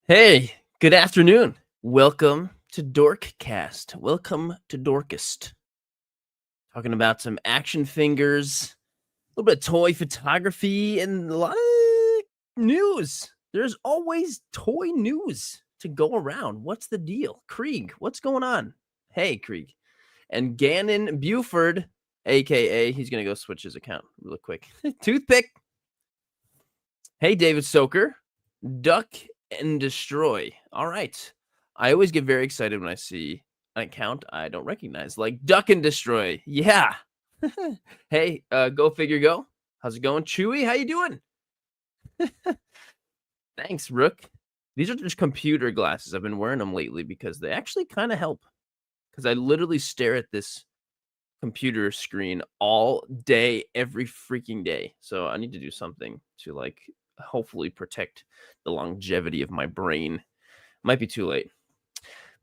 Hey, good afternoon. Welcome to Dorkcast. Welcome to Dorkest. Talking about some action figures, a little bit of toy photography, and a lot of news. There's always toy news to go around. What's the deal? Krieg, what's going on? Hey, Krieg. And Gannon Buford, aka, he's going to go switch his account real quick. Toothpick. Hey, David Stoker. Duck and Destroy. All right. I always get very excited when I see an account I don't recognize, like Duck and Destroy. Yeah. Hey, go figure go. How's it going? Chewy, how you doing? Thanks, Rook. These are just computer glasses. I've been wearing them lately because they actually kind of help. Because I literally stare at this computer screen all day, every freaking day. So I need to do something to like hopefully protect the longevity of my brain. Might be too late.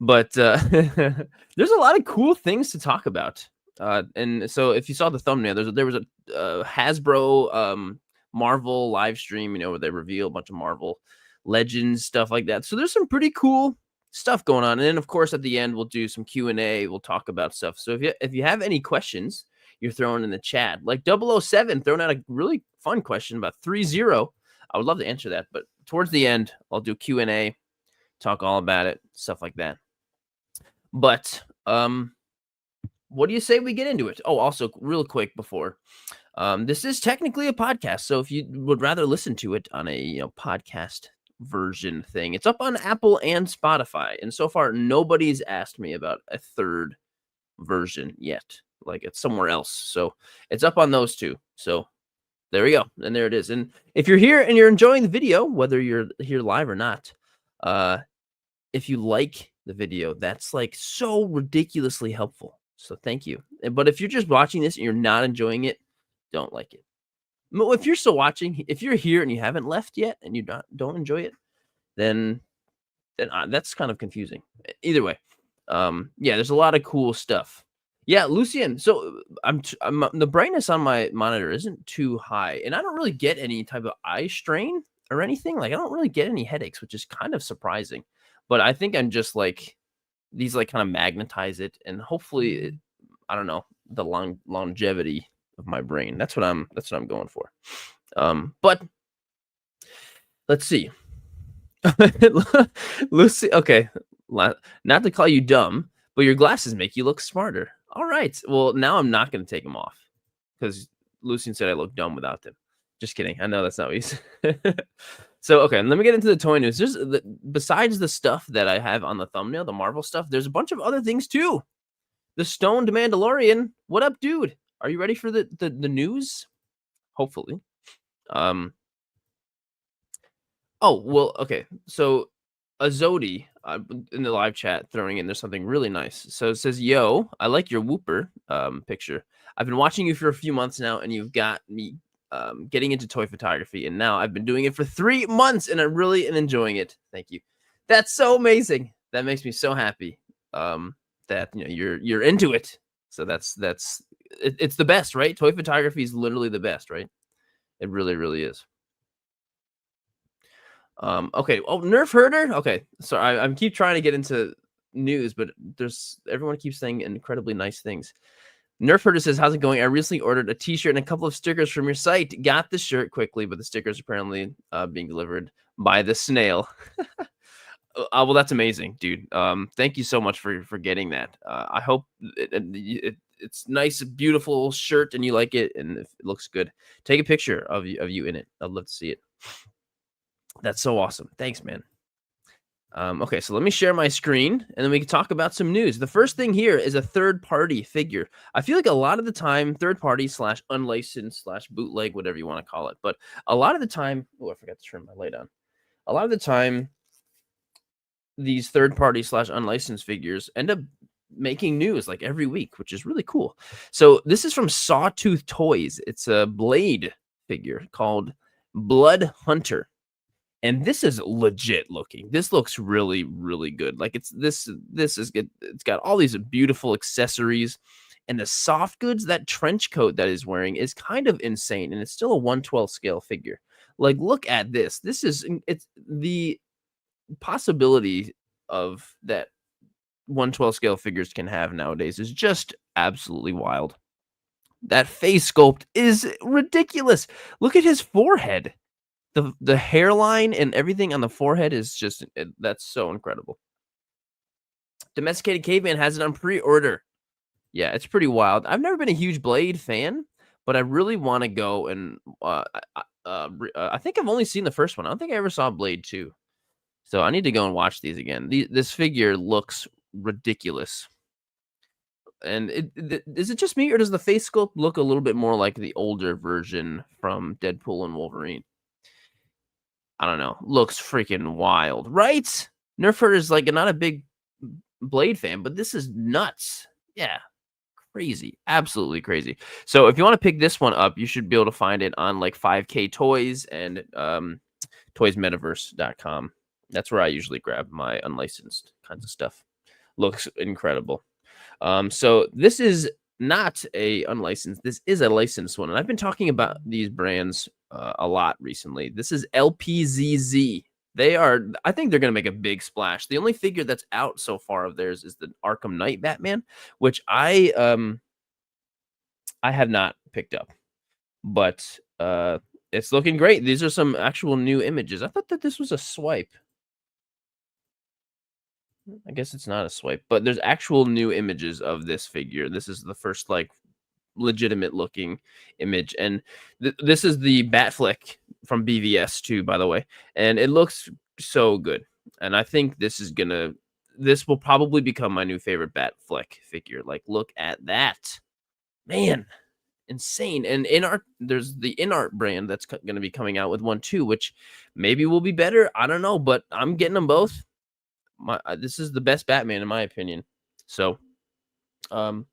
But there's a lot of cool things to talk about. And so if you saw the thumbnail, there was a Hasbro Marvel live stream, where they reveal a bunch of Marvel Legends, stuff like that. So there's some pretty cool stuff going on. And then, of course, at the end, we'll do some Q&A. We'll talk about stuff. So if you have any questions, you're throwing in the chat. Like 007 throwing out a really fun question about 3-0. I would love to answer that. But towards the end, I'll do Q&A, talk all about it, stuff like that. But what do you say we get into it? Oh, also, real quick before, this is technically a podcast. So if you would rather listen to it on a podcast version thing, it's up on Apple and Spotify. And so far, nobody's asked me about a third version yet. Like it's somewhere else. So it's up on those two. So there we go. And there it is. And if you're here and you're enjoying the video, whether you're here live or not, if you like the video, that's like so ridiculously helpful. So thank you. But if you're just watching this and you're not enjoying it, don't like it. If you're still watching, if you're here and you haven't left yet and you don't enjoy it, then that's kind of confusing. Either way, yeah, there's a lot of cool stuff. Yeah, Lucian. So I'm the brightness on my monitor isn't too high, and I don't really get any type of eye strain or anything. Like I don't really get any headaches, which is kind of surprising. But I think I'm just like these like kind of magnetize it, and hopefully, I don't know, the longevity of my brain. That's what I'm going for. But let's see. Lucy, okay, not to call you dumb, but your glasses make you look smarter. All right. Well, now I'm not going to take them off because Lucian said I look dumb without them. Just kidding. I know that's not what he said. So, okay, let me get into the toy news. Besides the stuff that I have on the thumbnail, the Marvel stuff, there's a bunch of other things too. The Stoned Mandalorian. What up, dude? Are you ready for the news? Hopefully. Oh, well, okay. So Azodi in the live chat throwing in there's something really nice. So it says, "Yo, I like your Whooper picture. I've been watching you for a few months now, and you've got me getting into toy photography, and now I've been doing it for 3 months, and I really am enjoying it. Thank you. That's so amazing. That makes me so happy. That you're into it. So it's the best, right? Toy photography is literally the best, right? It really, really is. Okay. Oh, Nerf Herder. Okay. So I keep trying to get into news, but everyone keeps saying incredibly nice things. Nerf Herder says, "How's it going? I recently ordered a t-shirt and a couple of stickers from your site. Got the shirt quickly, but the stickers apparently being delivered by the snail." Well, that's amazing, dude. Thank you so much for getting that. I hope it's nice, beautiful shirt, and you like it, and it looks good. Take a picture of you in it. I'd love to see it. That's so awesome. Thanks, man. Okay, so let me share my screen, and then we can talk about some news. The first thing here is a third-party figure. I feel like a lot of the time, third-party / unlicensed / bootleg, whatever you want to call it. But a lot of the time, oh, I forgot to turn my light on. A lot of the time, these third-party / unlicensed figures end up making news like every week, which is really cool. So this is from Sawtooth Toys. It's a Blade figure called Blood Hunter. And this is legit looking. This looks really, really good. Like this is good. It's got all these beautiful accessories, and the soft goods, that trench coat that he's wearing is kind of insane. And it's still a 1/12 scale figure. Like, look at this. It's possibility of that 1/12 scale figures can have nowadays is just absolutely wild. That face sculpt is ridiculous. Look at his forehead. The hairline and everything on the forehead is just that's so incredible. Domesticated Caveman has it on pre-order. Yeah, it's pretty wild. I've never been a huge Blade fan, but I really want to go and I think I've only seen the first one. I don't think I ever saw Blade 2. So I need to go and watch these again. This figure looks ridiculous. And is it just me, or does the face sculpt look a little bit more like the older version from Deadpool and Wolverine? I don't know. Looks freaking wild, right? Nerfer is like not a big Blade fan, but this is nuts. Yeah, crazy, absolutely crazy. So if you want to pick this one up, you should be able to find it on like 5K Toys and toysmetaverse.com. That's where I usually grab my unlicensed kinds of stuff. Looks incredible. So this is not a unlicensed. This is a licensed one, and I've been talking about these brands a lot recently. This is LPZZ. They are. I think they're going to make a big splash. The only figure that's out so far of theirs is the Arkham Knight Batman, which I have not picked up, but it's looking great. These are some actual new images. I thought that this was a swipe. I guess it's not a swipe, but there's actual new images of this figure. This is the first like legitimate looking image, and this is the bat flick from BVS too, by the way, and it looks so good. And I think this will probably become my new favorite bat flick figure. Like, look at that, man, insane. And InArt, there's the InArt brand that's going to be coming out with one too, which maybe will be better. I don't know, but I'm getting them both. This is the best Batman in my opinion. So, I'm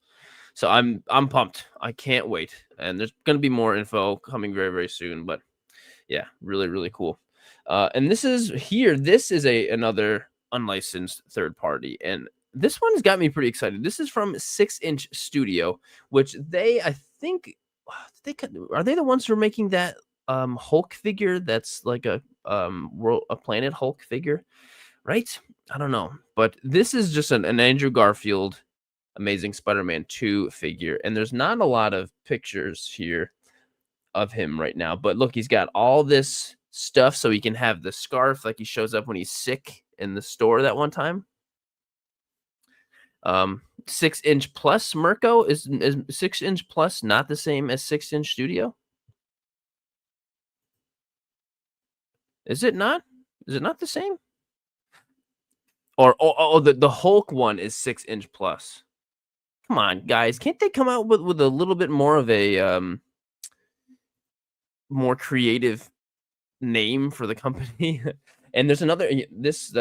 pumped. I can't wait. And there's going to be more info coming very, very soon. But yeah, really, really cool. And this is another unlicensed third party, and this one's got me pretty excited. This is from 6-inch Studio, which I think are they the ones who are making that Hulk figure that's like a Planet Hulk figure, right? I don't know, but this is just an Andrew Garfield Amazing Spider-Man 2 figure, and there's not a lot of pictures here of him right now, but look, he's got all this stuff so he can have the scarf like he shows up when he's sick in the store that one time. 6-inch plus Mirko is 6-inch plus not the same as 6-inch Studio? Is it not? Is it not the same? Or the Hulk one is 6-inch plus. Come on, guys, can't they come out with a little bit more of a more creative name for the company? And there's another this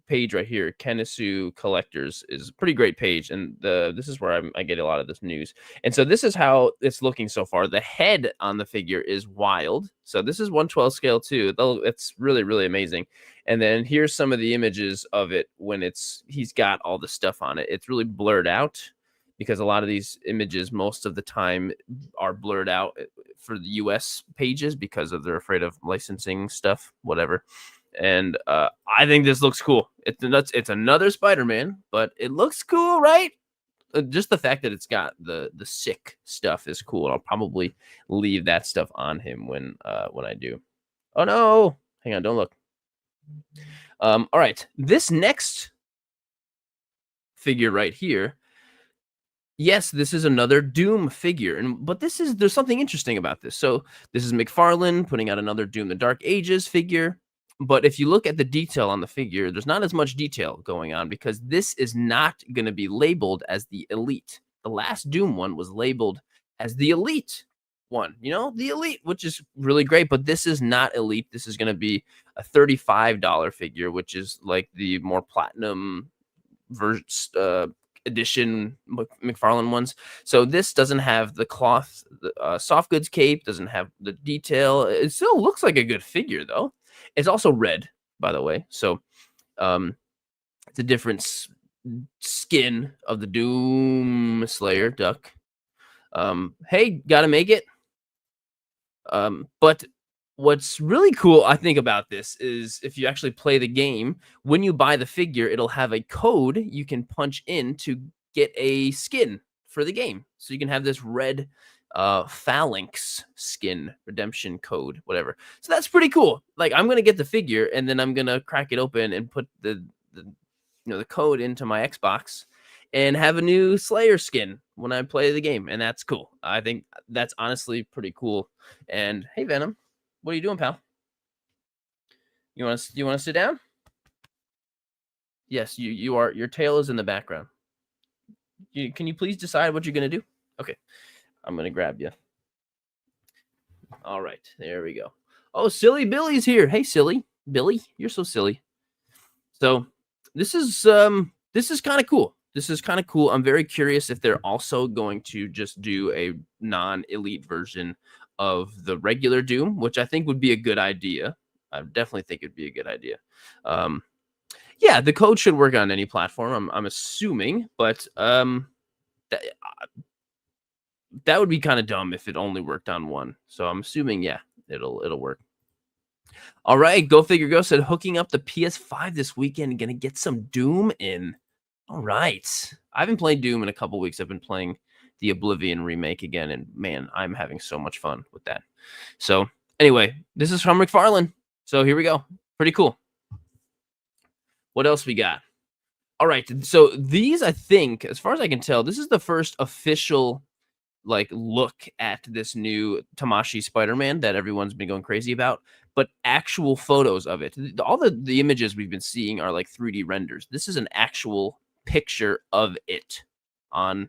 page right here, Kenisu Collectors, is a pretty great page, and this is where I get a lot of this news. And so this is how it's looking so far. The head on the figure is wild. So this is 1/12 scale too. It's really, really amazing. And then here's some of the images of it when he's got all the stuff on it. It's really blurred out because a lot of these images most of the time are blurred out for the US pages because they're afraid of licensing stuff, whatever. And I think this looks cool. It's another Spider-Man, but it looks cool, right? Just the fact that it's got the sick stuff is cool. I'll probably leave that stuff on him when I do. Oh no! Hang on, don't look. All right, this next figure right here. Yes, this is another Doom figure, but there's something interesting about this. So this is McFarlane putting out another Doom the Dark Ages figure. But if you look at the detail on the figure, there's not as much detail going on because this is not going to be labeled as the Elite. The last Doom one was labeled as the Elite one, the Elite, which is really great. But this is not Elite. This is going to be a $35 figure, which is like the more platinum version. Edition McFarlane ones. So this doesn't have the cloth, soft goods cape, doesn't have the detail. It still looks like a good figure though. It's also red, by the way. So it's a different skin of the Doom Slayer duck. Hey, gotta make it. But What's really cool, I think, about this is if you actually play the game, when you buy the figure, it'll have a code you can punch in to get a skin for the game. So you can have this red phalanx skin redemption code, whatever. So that's pretty cool. Like I'm gonna get the figure and then I'm gonna crack it open and put the the code into my Xbox and have a new Slayer skin when I play the game, and that's cool. I think that's honestly pretty cool. And hey, Venom, what are you doing, pal? You want to sit down? Yes, you are. Your tail is in the background. Can you please decide what you're gonna do? Okay, I'm gonna grab you. All right, there we go. Oh, silly Billy's here. Hey, silly Billy, you're so silly. So this is kind of cool. This is kind of cool. I'm very curious if they're also going to just do a non-elite version of the regular Doom, which I think would be a good idea. I definitely think it'd be a good idea. Um, yeah, the code should work on any platform. I'm assuming, but that, that would be kind of dumb if it only worked on one. So I'm assuming, yeah, it'll work. All right, Go Figure Go said hooking up the PS5 this weekend, gonna get some Doom in. All right. I haven't played Doom in a couple weeks. I've been playing the Oblivion remake again, and man, I'm having so much fun with that. So anyway, this is from McFarlane. So here we go. Pretty cool. What else we got? All right. So these, I think, as far as I can tell, this is the first official like look at this new Tamashii Spider-Man that everyone's been going crazy about, but actual photos of it. All the images we've been seeing are like 3D renders. This is an actual picture of it on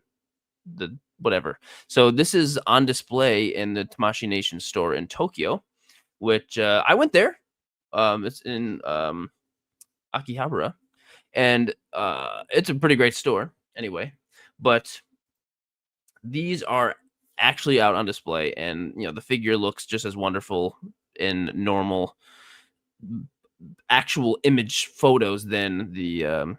the whatever. So this is on display in the Tamashii Nation store in Tokyo, which I went there. It's in Akihabara, and it's a pretty great store anyway. But these are actually out on display, and the figure looks just as wonderful in normal actual image photos than the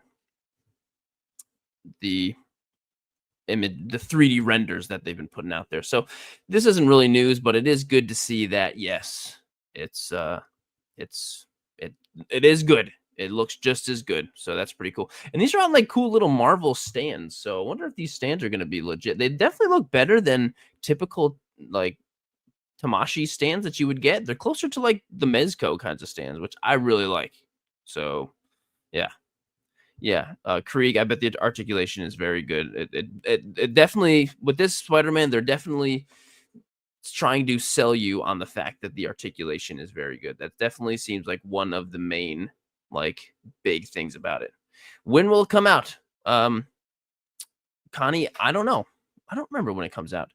image, the 3D renders that they've been putting out there. So this isn't really news, but it is good to see that yes, it's it's it it is good. It looks just as good. So that's pretty cool. And these are on like cool little Marvel stands. So I wonder if these stands are going to be legit. They definitely look better than typical like Tamashii stands that you would get. They're closer to like the Mezco kinds of stands, which I really like. So yeah. Yeah, Krieg, I bet the articulation is very good. It definitely with this Spider-Man, they're definitely trying to sell you on the fact that the articulation is very good. That definitely seems like one of the main like big things about it. When will it come out? Connie, I don't know. I don't remember when it comes out.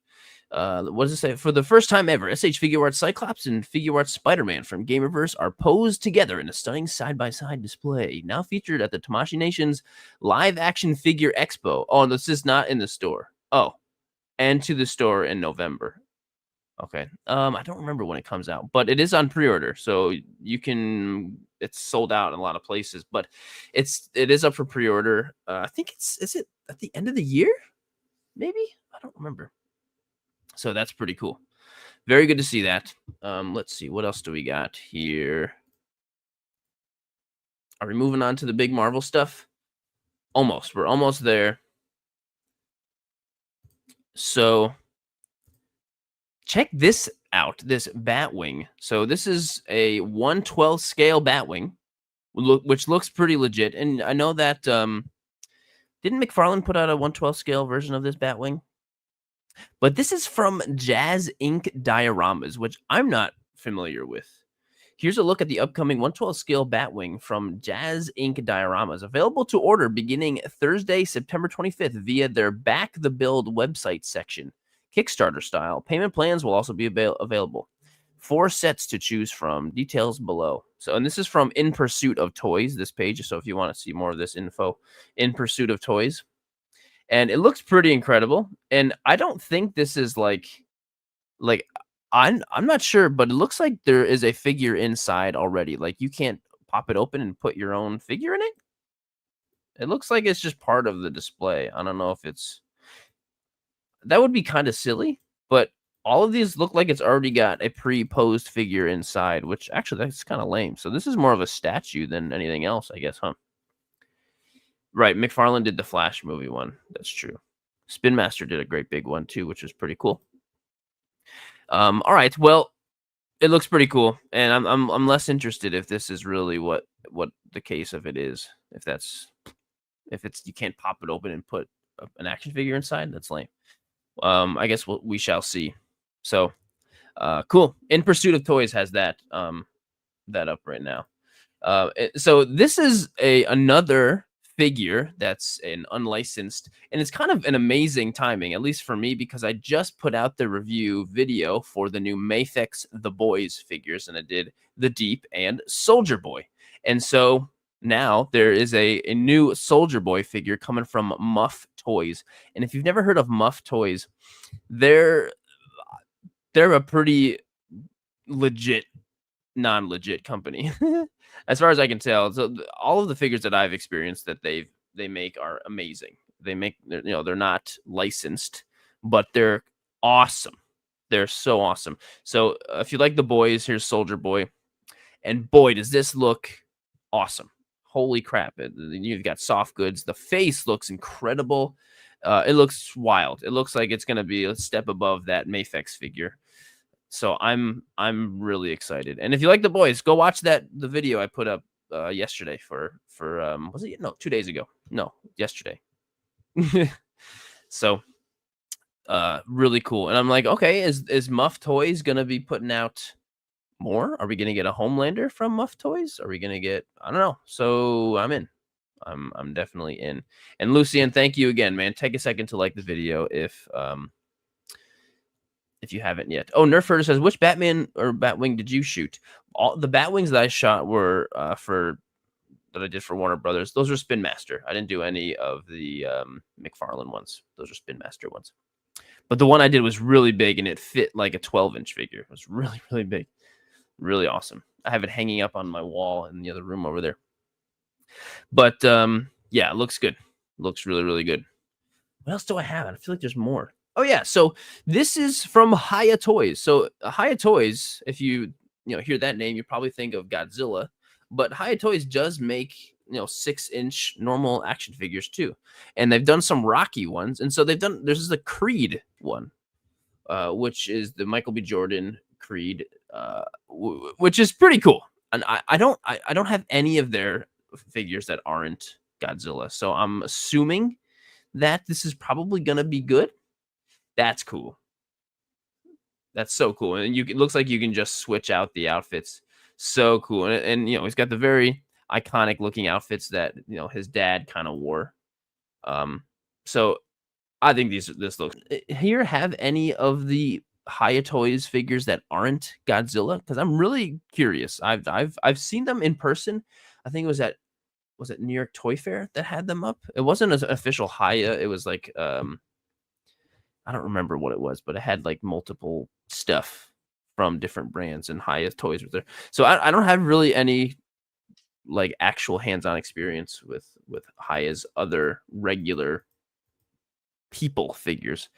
What does it say? For the first time ever, SH Figuarts Cyclops and Figuarts Spider-Man from Gamerverse are posed together in a stunning side-by-side display, now featured at the Tamashii Nation's Live Action Figure Expo. Oh, this is not in the store. Oh, and to the store in November. Okay. I don't remember when it comes out, but it is on pre-order, so you can. It's sold out in a lot of places, but it is up for pre-order. I think is it at the end of the year? Maybe I don't remember. So that's pretty cool. Very good to see that. Let's see. What else do we got here? Are we moving on to the big Marvel stuff? Almost. We're almost there. So check this out. This Batwing. So this is a 1/12 scale Batwing, which looks pretty legit. And I know that didn't McFarlane put out a 1/12 scale version of this Batwing? But this is from Jazz Inc Dioramas, which I'm not familiar with. Here's a look at the upcoming 1/12 scale Batwing from Jazz Inc Dioramas, available to order beginning Thursday, September 25th via their Back the Build website section. Kickstarter style. Payment plans will also be available. 4 sets to choose from. Details below. So, and this is from In Pursuit of Toys, this page. So if you want to see more of this info, In Pursuit of Toys. And it looks pretty incredible. And I don't think this is like I'm not sure, but it looks like there is a figure inside already. Like you can't pop it open and put your own figure in it. It looks like it's just part of the display. I don't know if it's that would be kind of silly, but all of these look like it's already got a pre-posed figure inside, which actually that's kind of lame. So this is more of a statue than anything else, I guess, huh? Right, McFarlane did the Flash movie one. That's true. Spin Master did a great big one too, which was pretty cool. All right, well, it looks pretty cool, and I'm less interested if this is really what the case of it is. If it's you can't pop it open and put an action figure inside, that's lame. I guess we shall see. So, cool. In Pursuit of Toys has that up right now. So this is another figure that's an unlicensed, and it's kind of an amazing timing, at least for me, because I just put out the review video for the new Mafex The Boys figures, and I did the Deep and Soldier Boy. And so now there is a new Soldier Boy figure coming from Muff Toys. And if you've never heard of Muff Toys, they're a pretty legit non-legit company as far as I can tell. So all of the figures that I've experienced that they make are amazing. They're not licensed, but they're awesome. They're so awesome. So if you like the boys, here's Soldier Boy, and boy does this look awesome. Holy crap. You've got soft goods. The face looks incredible. It looks wild. It looks like it's going to be a step above that Mafex figure. So I'm really excited. And if you like the boys, go watch the video I put up yesterday for was it, no, 2 days ago? No, yesterday. So really cool. And I'm like, okay, is Muff Toys gonna be putting out more? Are we gonna get a Homelander from Muff Toys? Are we gonna get, I don't know. So I'm in. I'm definitely in. And Lucian, thank you again, man. Take a second to like the video if you haven't yet. Oh, Nerf Herder says, which Batman or Batwing did you shoot? All the Batwings that I shot were that I did for Warner Brothers. Those are Spin Master. I didn't do any of the McFarlane ones. Those are Spin Master ones. But the one I did was really big, and it fit like a 12-inch figure. It was really, really big. Really awesome. I have it hanging up on my wall in the other room over there. But yeah, it looks good. Looks really, really good. What else do I have? I feel like there's more. Oh yeah, so this is from Haya Toys. So Haya Toys, if you hear that name, you probably think of Godzilla, but Haya Toys does make 6-inch normal action figures too, and they've done some Rocky ones, and so there's the Creed one, which is the Michael B. Jordan Creed, which is pretty cool. And I don't have any of their figures that aren't Godzilla, so I'm assuming that this is probably gonna be good. That's cool. That's so cool. And it looks like you can just switch out the outfits. So cool. And he's got the very iconic looking outfits that, his dad kind of wore. So I think this looks here. Have any of the Haya Toys figures that aren't Godzilla? Because I'm really curious. I've seen them in person. I think it was it New York Toy Fair that had them up? It wasn't an official Haya. It was like I don't remember what it was, but it had like multiple stuff from different brands, and Haya Toys was there. So I don't have really any like actual hands-on experience with Haya's other regular people figures.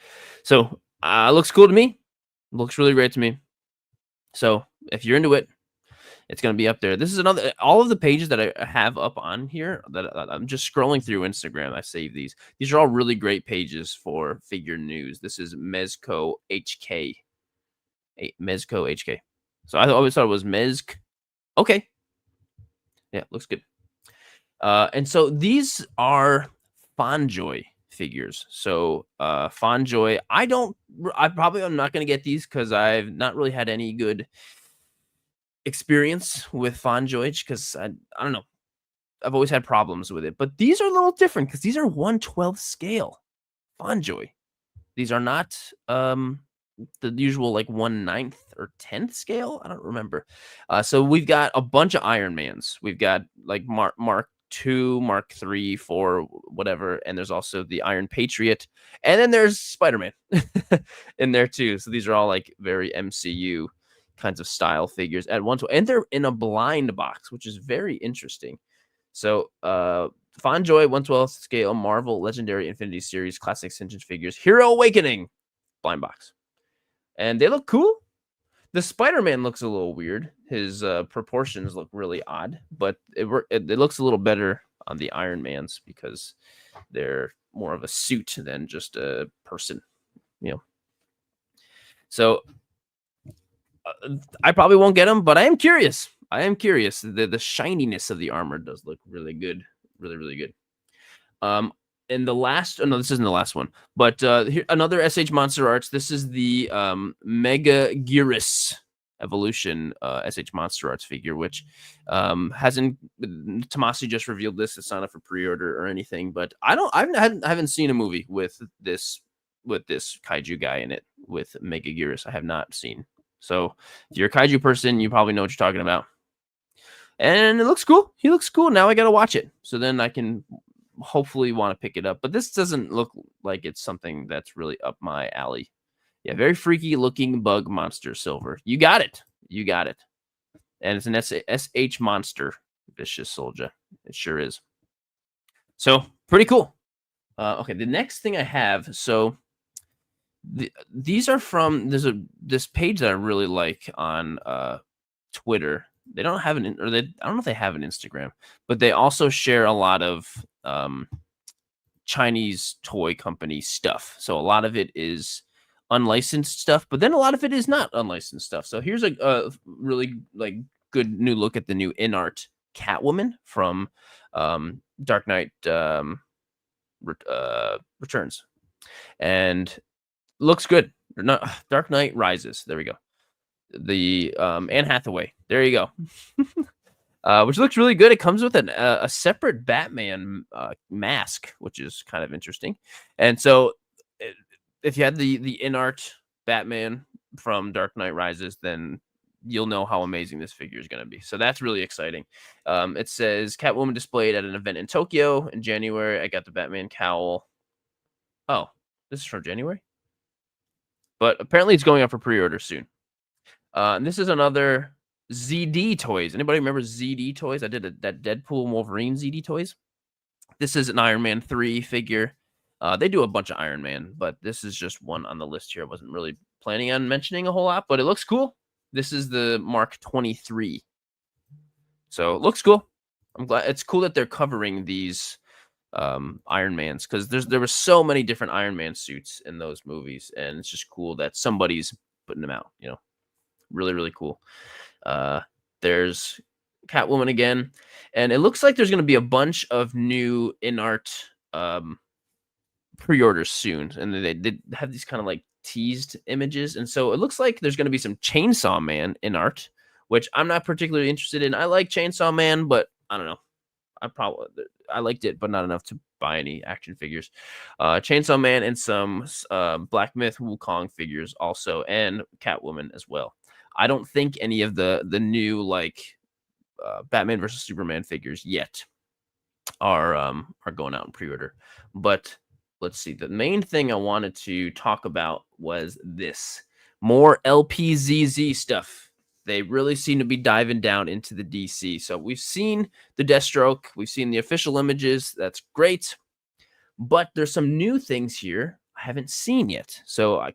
So looks cool to me. Looks really great to me. So if you're into it, it's going to be up there. This is all of the pages that I have up on here that I'm just scrolling through Instagram. I save these. These are all really great pages for figure news. This is Mezco HK. Mezco HK. So I always thought it was Mezc. Okay. Yeah, looks good. And so these are Fonjoy figures. So Fonjoy, I probably am not going to get these because I've not really had any good experience with Fonjoy because I don't know. I've always had problems with it. But these are a little different because these are 1/12 scale Fonjoy. These are not the usual like 1/9 or 10th scale. I don't remember. So we've got a bunch of Iron Mans. We've got like Mark 2, Mark 3, 4, whatever. And there's also the Iron Patriot. And then there's Spider-Man in there too. So these are all like very MCU kinds of style figures at once. And they're in a blind box, which is very interesting. So Fonjoy 1/12 scale Marvel Legendary Infinity Series Classic Cinch figures Hero Awakening blind box. and they look cool. The Spider-Man looks a little weird. His proportions look really odd, but it looks a little better on the Iron Mans because they're more of a suit than just a person, you know. So I probably won't get them, but I am curious. I am curious. The shininess of the armor does look really good, really really good. Um, and the last, oh no, this isn't the last one, but here another SH Monster Arts. This is the Mega Gearus Evolution SH Monster Arts figure, which hasn't Tamashii just revealed this. It's not up for pre-order or anything, but I haven't seen a movie with this kaiju guy in it with Mega Gearus. I have not seen. So if you're a kaiju person, you probably know what you're talking about. And it looks cool. He looks cool. Now I gotta watch it. So then I can hopefully want to pick it up. But this doesn't look like it's something that's really up my alley. Yeah, very freaky looking bug monster silver. You got it. You got it. And it's an SH monster vicious soldier. It sure is. So pretty cool. Okay, the next thing I have. So these are from this page that I really like on Twitter. They don't have I don't know if they have an Instagram, but they also share a lot of Chinese toy company stuff. So a lot of it is unlicensed stuff, but then a lot of it is not unlicensed stuff. So here's a really like good new look at the new InArt Catwoman from Dark Knight Returns, and looks good. Not Dark Knight Rises. There we go. The Anne Hathaway. There you go. Which looks really good. It comes with a separate Batman mask, which is kind of interesting. And so, if you had the InArt Batman from Dark Knight Rises, then you'll know how amazing this figure is going to be. So that's really exciting. It says Catwoman displayed at an event in Tokyo in January. I got the Batman cowl. Oh, this is from January, but apparently it's going up for pre-order soon. And this is another ZD toys. Anybody remember ZD toys? I did that Deadpool Wolverine ZD toys. This is an Iron Man 3 figure. They do a bunch of Iron Man, but this is just one on the list here. I wasn't really planning on mentioning a whole lot, but it looks cool. This is the Mark 23. So it looks cool. I'm glad it's cool that they're covering these Iron Mans, because there were so many different Iron Man suits in those movies, and it's just cool that somebody's putting them out, you know. Really, really cool. There's Catwoman again, and it looks like there's going to be a bunch of new InArt pre-orders soon, and they have these kind of like teased images, and so it looks like there's going to be some Chainsaw Man InArt, which I'm not particularly interested in. I like Chainsaw Man, but I don't know. I liked it, but not enough to buy any action figures. Chainsaw Man and some Black Myth Wukong figures also, and Catwoman as well. I don't think any of the new like Batman versus Superman figures yet are going out in pre-order. But let's see. The main thing I wanted to talk about was this more LPZZ stuff. They really seem to be diving down into the DC. So we've seen the Deathstroke, we've seen the official images. That's great, but there's some new things here I haven't seen yet. So I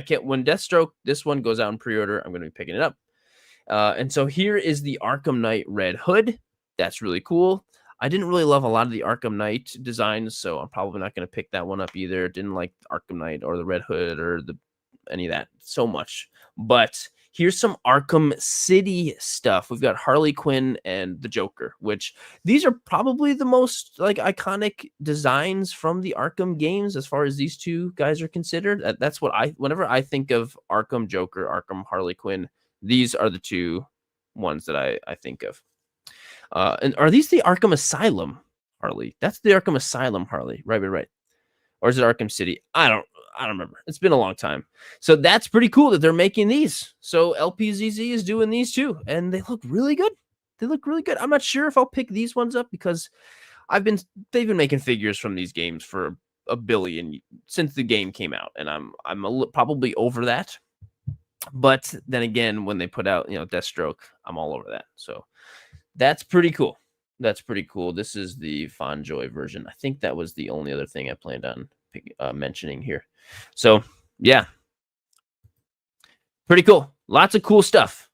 can't. When Deathstroke, this one goes out in pre-order, I'm going to be picking it up. And so here is the Arkham Knight Red Hood. That's really cool. I didn't really love a lot of the Arkham Knight designs, so I'm probably not going to pick that one up either. Didn't like Arkham Knight or the Red Hood or any of that so much. But here's some Arkham City stuff. We've got Harley Quinn and the Joker, which these are probably the most like iconic designs from the Arkham games as far as these two guys are considered. That's what whenever I think of Arkham Joker, Arkham Harley Quinn, these are the two ones that I think of. And are these the Arkham Asylum Harley? That's the Arkham Asylum Harley. Right. Or is it Arkham City? I don't remember. It's been a long time. So that's pretty cool that they're making these. So LPZZ is doing these too, and they look really good. They look really good. I'm not sure if I'll pick these ones up because they've been making figures from these games for a billion since the game came out, and I'm probably over that. But then again, when they put out, Deathstroke, I'm all over that. So that's pretty cool. That's pretty cool. This is the Fonjoy version. I think that was the only other thing I planned on mentioning here. So, yeah. Pretty cool. Lots of cool stuff.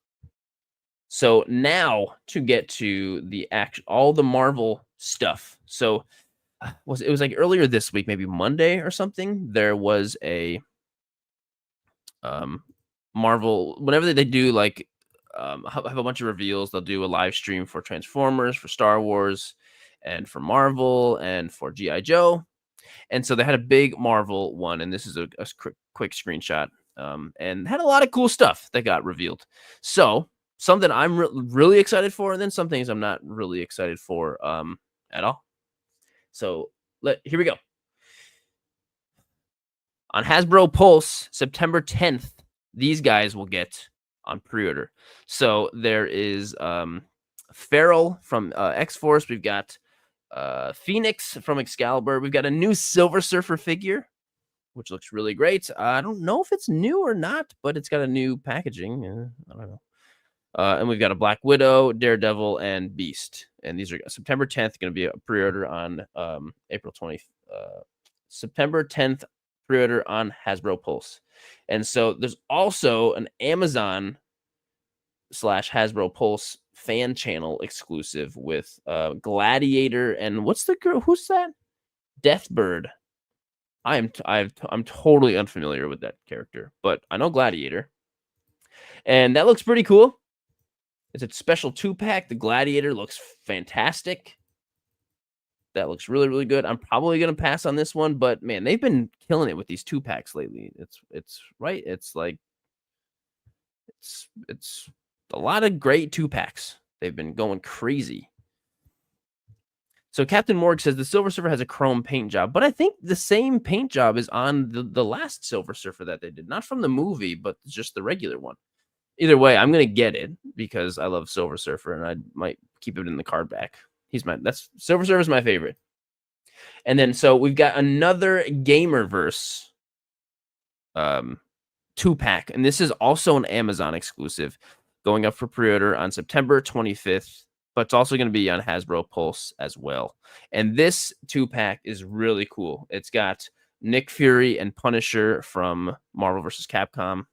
So now to get to the all the Marvel stuff. So it was like earlier this week, maybe Monday or something. There was a Marvel, whenever they do like have a bunch of reveals, they'll do a live stream for Transformers, for Star Wars, and for Marvel, and for GI Joe. And so they had a big Marvel one, and this is a quick screenshot, and had a lot of cool stuff that got revealed. So something I'm really excited for, and then some things I'm not really excited for at all. So here we go. On Hasbro Pulse, September 10th, these guys will get on pre-order. So there is Feral from X-Force. We've got Phoenix from Excalibur. We've got a new Silver Surfer figure, which looks really great. I don't know if it's new or not, but it's got a new packaging. I don't know. And we've got a Black Widow, Daredevil, and Beast. And these are September 10th, going to be a pre-order on April 20th. September 10th, pre-order on Hasbro Pulse. And so there's also an Amazon / Hasbro Pulse fan channel exclusive with Gladiator and what's the girl? Who's that? Deathbird. I'm totally unfamiliar with that character, but I know Gladiator. And that looks pretty cool. It's a special 2-pack. The Gladiator looks fantastic. That looks really, really good. I'm probably going to pass on this one, but man, they've been killing it with these 2-packs lately. It's right. It's like, it's a lot of great 2-packs. They've been going crazy. So Captain Morg says the Silver Surfer has a chrome paint job, but I think the same paint job is on the last Silver Surfer that they did, not from the movie, but just the regular one. Either way, I'm going to get it because I love Silver Surfer, and I might keep it in the card back. Silver Surfer is my favorite. And then so we've got another Gamerverse 2-pack, and this is also an Amazon exclusive going up for pre-order on September 25th, but it's also going to be on Hasbro Pulse as well. And this 2-pack is really cool. It's got Nick Fury and Punisher from Marvel vs. Capcom.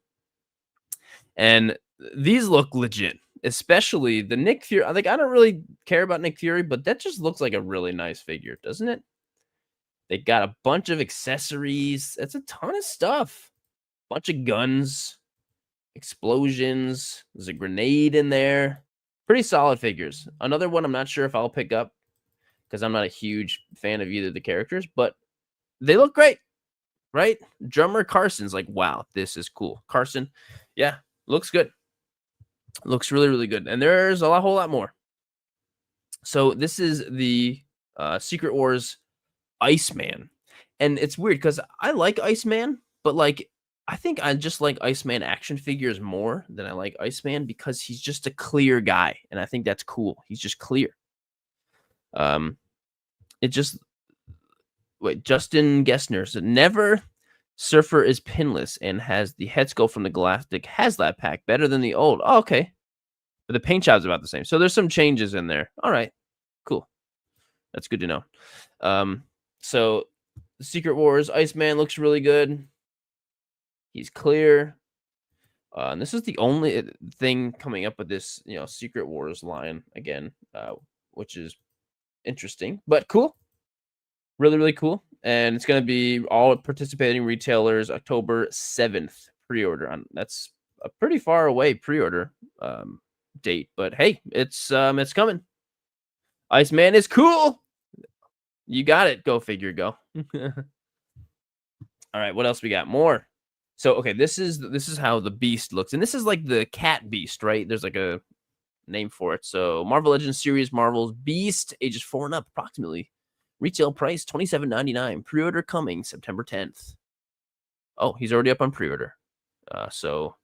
And these look legit, especially the Nick Fury. Like, I don't really care about Nick Fury, but that just looks like a really nice figure, doesn't it? They got a bunch of accessories. It's a ton of stuff. Bunch of guns, explosions. There's a grenade in there. Pretty solid figures. Another one I'm not sure if I'll pick up because I'm not a huge fan of either of the characters, but they look great, right? Drummer Carson's like, wow, this is cool. Carson, yeah, looks good. Looks really, really good. And there's a whole lot more. So this is the Secret Wars Iceman. And it's weird because I like Iceman, but like, I think I just like Iceman action figures more than I like Iceman because he's just a clear guy. And I think that's cool. He's just clear. Justin Gessner said, never Surfer is pinless and has the head sculpt from the Galactic HasLab pack better than the old. Oh, okay. But the paint job's about the same. So there's some changes in there. All right. Cool. That's good to know. So the Secret Wars Iceman looks really good. He's clear. And this is the only thing coming up with this, Secret Wars line again, which is interesting, but cool. Really, really cool. And it's going to be all participating retailers October 7th pre-order. That's a pretty far away pre-order date, but hey, it's coming. Iceman is cool. You got it. Go figure, go. All right, what else we got? More. So, okay, this is how the Beast looks. And this is like the cat Beast, right? There's like a name for it. So, Marvel Legends Series Marvel's Beast, ages 4 and up, approximately. Retail price $27.99. Pre-order coming September 10th. Oh, he's already up on pre-order. So,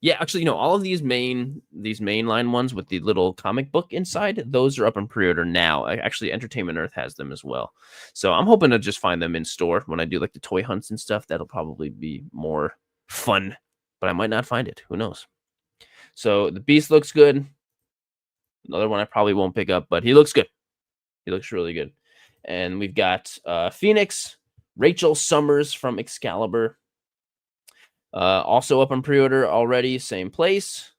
yeah, actually, all of these mainline ones with the little comic book inside, those are up on pre-order now. Actually, Entertainment Earth has them as well. So I'm hoping to just find them in store when I do like the toy hunts and stuff. That'll probably be more fun, but I might not find it. Who knows? So the Beast looks good. Another one I probably won't pick up, but he looks good. He looks really good. And we've got Phoenix, Rachel Summers from Excalibur. Also up on pre-order already, same place.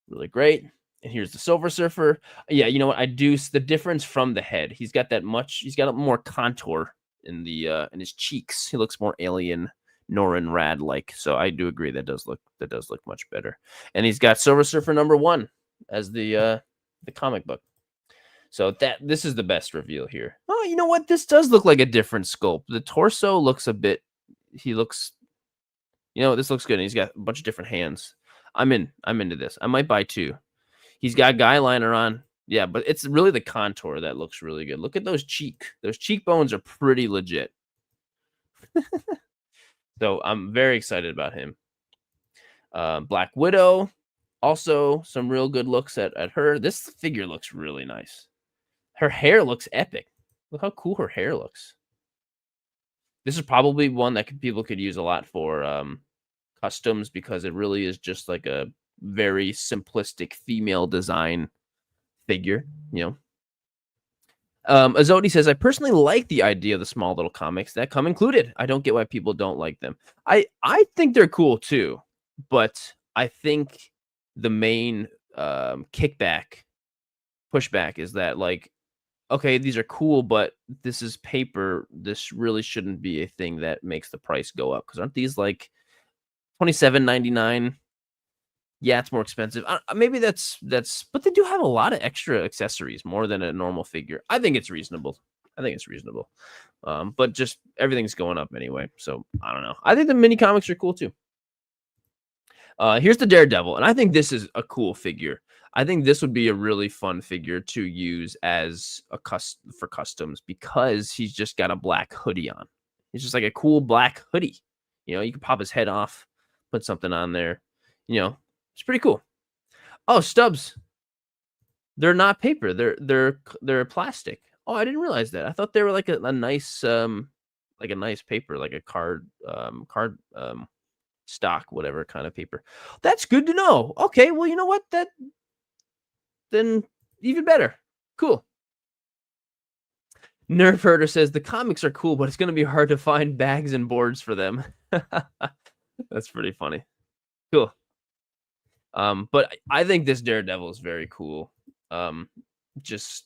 Really great. And here's the Silver Surfer. Yeah, you know what? The difference from the head. He's got a more contour in his cheeks. He looks more alien Norrin Rad like. So I do agree that does look much better. And he's got Silver Surfer #1 as the comic book. So this is the best reveal here. Oh, you know what? This does look like a different sculpt. The torso looks a bit he looks this looks good. And he's got a bunch of different hands. I'm into this. I might buy 2. He's got guy liner on. Yeah, but it's really the contour that looks really good. Look at those cheekbones are pretty legit. So I'm very excited about him. Black Widow, also some real good looks at her. This figure looks really nice. Her hair looks epic. Look how cool her hair looks. This is probably one that people could use a lot for customs because it really is just like a very simplistic female design figure, Azodi says, I personally like the idea of the small little comics that come included. I don't get why people don't like them. I think they're cool too, but I think the main pushback is that, like, okay, these are cool, but this is paper. This really shouldn't be a thing that makes the price go up, because aren't these like $27.99? Yeah, it's more expensive. Maybe that's, but they do have a lot of extra accessories, more than a normal figure. I think it's reasonable. But just everything's going up anyway, so I don't know. I think the mini comics are cool too. Here's the Daredevil, and I think this is a cool figure. I think this would be a really fun figure to use as for customs, because he's just got a black hoodie on. He's just like a cool black hoodie. You can pop his head off, put something on there. It's pretty cool. Oh, stubs. They're not paper. They're plastic. Oh, I didn't realize that. I thought they were like a nice paper, like a card stock, whatever kind of paper. That's good to know. Okay, well, you know what? Then even better. Cool. Nerf Herder says the comics are cool, but it's going to be hard to find bags and boards for them. That's pretty funny. Cool. But I think this Daredevil is very cool. Just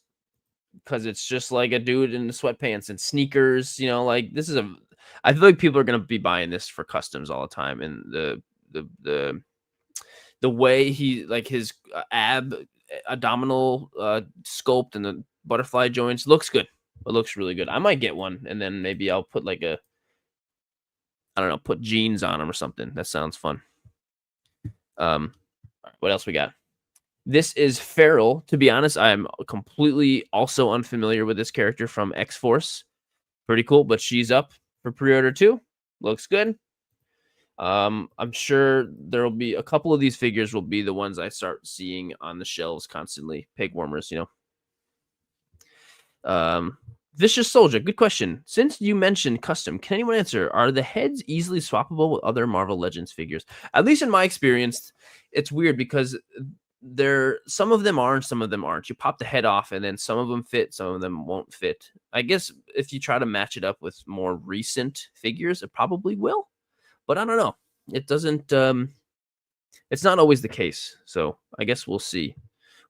because it's just like a dude in the sweatpants and sneakers, like I feel like people are gonna be buying this for customs all the time. And the way he, like, his abdominal sculpt and the butterfly joints looks good. It looks really good. I might get one, and then maybe I'll put like put jeans on him or something. That sounds fun. What else we got? This is Feral. To be honest, I'm completely also unfamiliar with this character from X-Force. Pretty cool, but she's up for pre-order too. Looks good. I'm sure there'll be a couple of these figures will be the ones I start seeing on the shelves constantly. Peg warmers, Vicious Soldier, good question. Since you mentioned custom, can anyone answer? Are the heads easily swappable with other Marvel Legends figures? At least in my experience, it's weird because some of them are and some of them aren't. You pop the head off, and then some of them fit, some of them won't fit. I guess if you try to match it up with more recent figures, it probably will. But I don't know. It doesn't. It's not always the case. So I guess we'll see.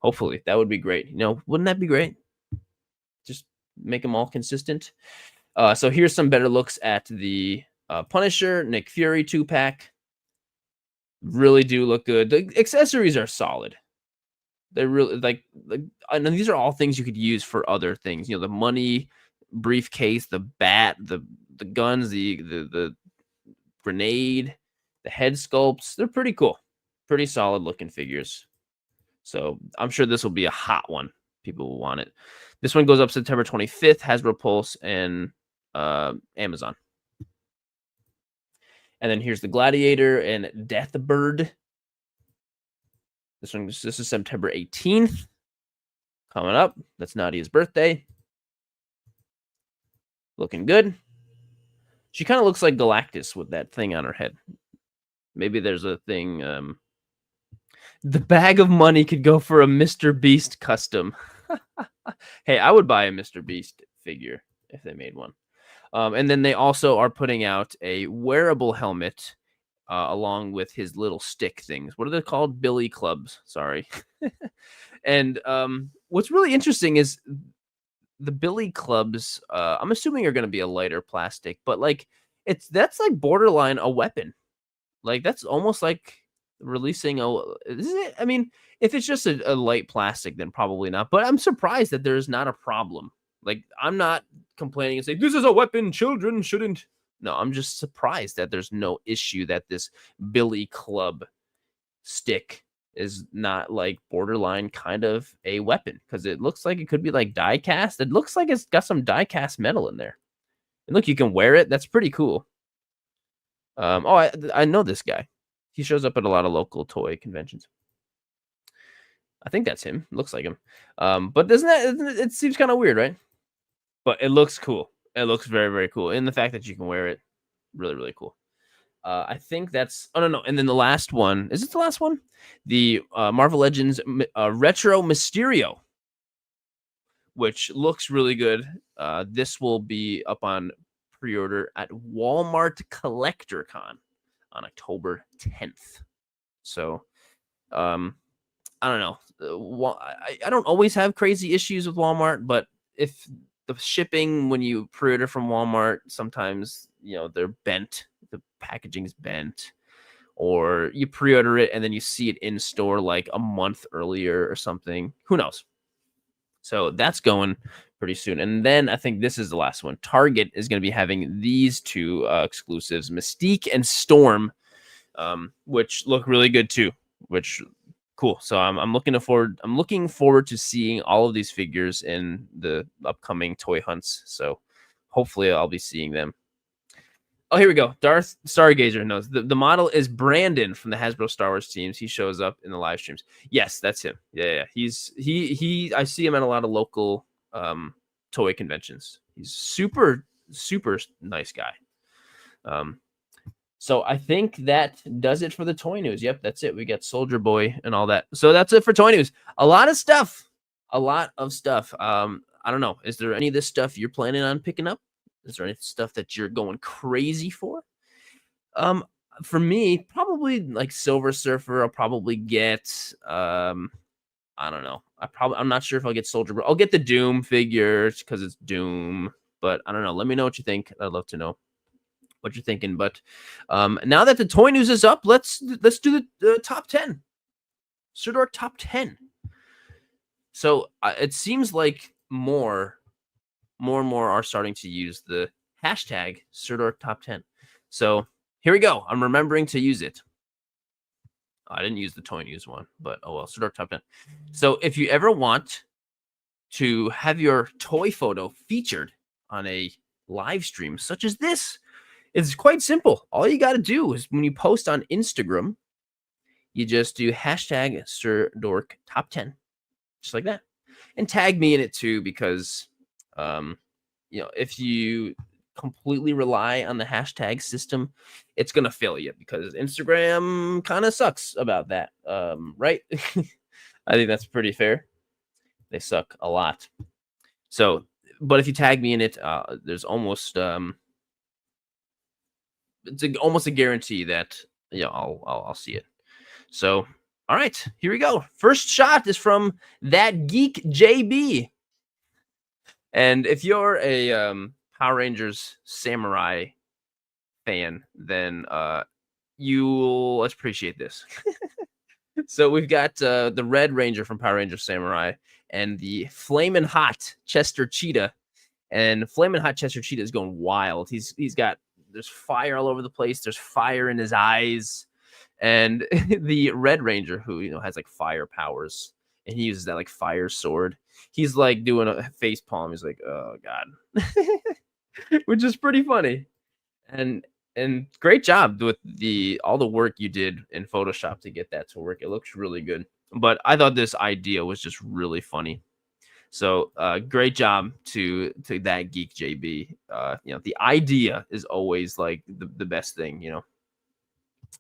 Hopefully, that would be great. Wouldn't that be great? Just make them all consistent. So here's some better looks at the Punisher, Nick Fury 2-pack. Really do look good. The accessories are solid. They're really like and these are all things you could use for other things. The money briefcase, the bat, the guns, the grenade, the head sculpts. They're pretty cool. Pretty solid looking figures. So I'm sure this will be a hot one. People will want it. This one goes up September 25th, Hasbro Pulse and Amazon. And then here's the Gladiator and Deathbird. This is September 18th. Coming up. That's Nadia's birthday. Looking good. She kind of looks like Galactus with that thing on her head. Maybe there's a thing. The bag of money could go for a Mr. Beast custom. Hey, I would buy a Mr. Beast figure if they made one. And then they also are putting out a wearable helmet along with his little stick things. What are they called? Billy clubs. Sorry. And what's really interesting is the billy clubs. I'm assuming are going to be a lighter plastic, but like that's like borderline a weapon. Like that's almost like releasing a. Is it? I mean, if it's just a light plastic, then probably not. But I'm surprised that there's not a problem. Like I'm not complaining and saying this is a weapon. Children shouldn't. No, I'm just surprised that there's no issue that this billy club stick is not like borderline kind of a weapon because it looks like it could be like die cast. It looks like it's got some die cast metal in there. And look, you can wear it. That's pretty cool. Oh, I know this guy. He shows up at a lot of local toy conventions. I think that's him. Looks like him. But doesn't that it seems kind of weird, right? But it looks cool. It looks very, very cool. And the fact that you can wear it, really, really cool. I think that's no. And then the last one, is it the last one? The Marvel Legends Retro Mysterio, which looks really good. This will be up on pre-order at Walmart Collector Con on October 10th. So, I don't know. I don't always have crazy issues with Walmart, but if the shipping when you pre-order from Walmart, sometimes they're bent, the packaging's bent, or you pre-order it and then you see it in store like a month earlier or something. Who knows? So that's going pretty soon. And then I think this is the last one. Target is going to be having these two exclusives, Mystique and Storm, which look really good too. Which cool. So I'm looking forward. I'm looking forward to seeing all of these figures in the upcoming toy hunts. So hopefully I'll be seeing them. Oh, here we go. Darth Stargazer knows the model is Brandon from the Hasbro Star Wars teams. He shows up in the live streams. Yes, that's him. Yeah. He. I see him at a lot of local toy conventions. He's super nice guy. So I think that does it for the toy news. Yep, that's it. We got Soldier Boy and all that. So that's it for toy news. A lot of stuff. I don't know. Is there any of this stuff you're planning on picking up? Is there any stuff that you're going crazy for? For me, probably like Silver Surfer. I'll probably get. I don't know. I'm not sure if I'll get Soldier Boy. I'll get the Doom figures because it's Doom. But I don't know. Let me know what you think. I'd love to know what you're thinking. But now that the toy news is up, let's do the top 10. Sirdork top 10. So it seems like more and more are starting to use the hashtag Sirdork top 10. So here we go. I'm remembering to use it. I didn't use the toy news one, but oh well, Sirdork top 10. So if you ever want to have your toy photo featured on a live stream such as this, it's quite simple. All you got to do is when you post on Instagram, you just do hashtag Sirdork top 10, just like that, and tag me in it too, because if you completely rely on the hashtag system, it's gonna fail you because Instagram kind of sucks about that, right? I think that's pretty fair. They suck a lot. So, but if you tag me in it, there's almost it's almost a guarantee that I'll see it. So, all right, here we go. First shot is from That Geek JB. And if you're a Power Rangers Samurai fan, then you'll appreciate this. So we've got the Red Ranger from Power Rangers Samurai and the Flamin' Hot Chester Cheetah. And Flamin' Hot Chester Cheetah is going wild. He's got, there's fire all over the place. There's fire in his eyes. And the Red Ranger, who has like fire powers, and he uses that like fire sword. He's like doing a face palm. He's like, oh god, which is pretty funny. And great job with all the work you did in Photoshop to get that to work. It looks really good. But I thought this idea was just really funny. So great job to That Geek JB. The idea is always like the best thing.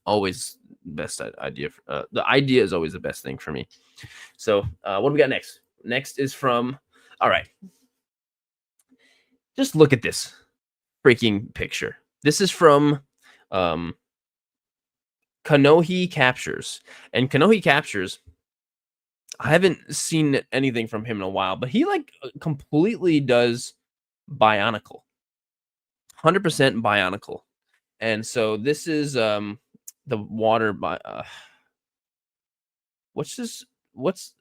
Always best idea. The idea is always the best thing for me. So what do we got next? Next is from. All right. Just look at this freaking picture. This is from Kanohi Captures. And Kanohi Captures, I haven't seen anything from him in a while, but he like completely does Bionicle. 100% Bionicle. And so this is the water by what's this what's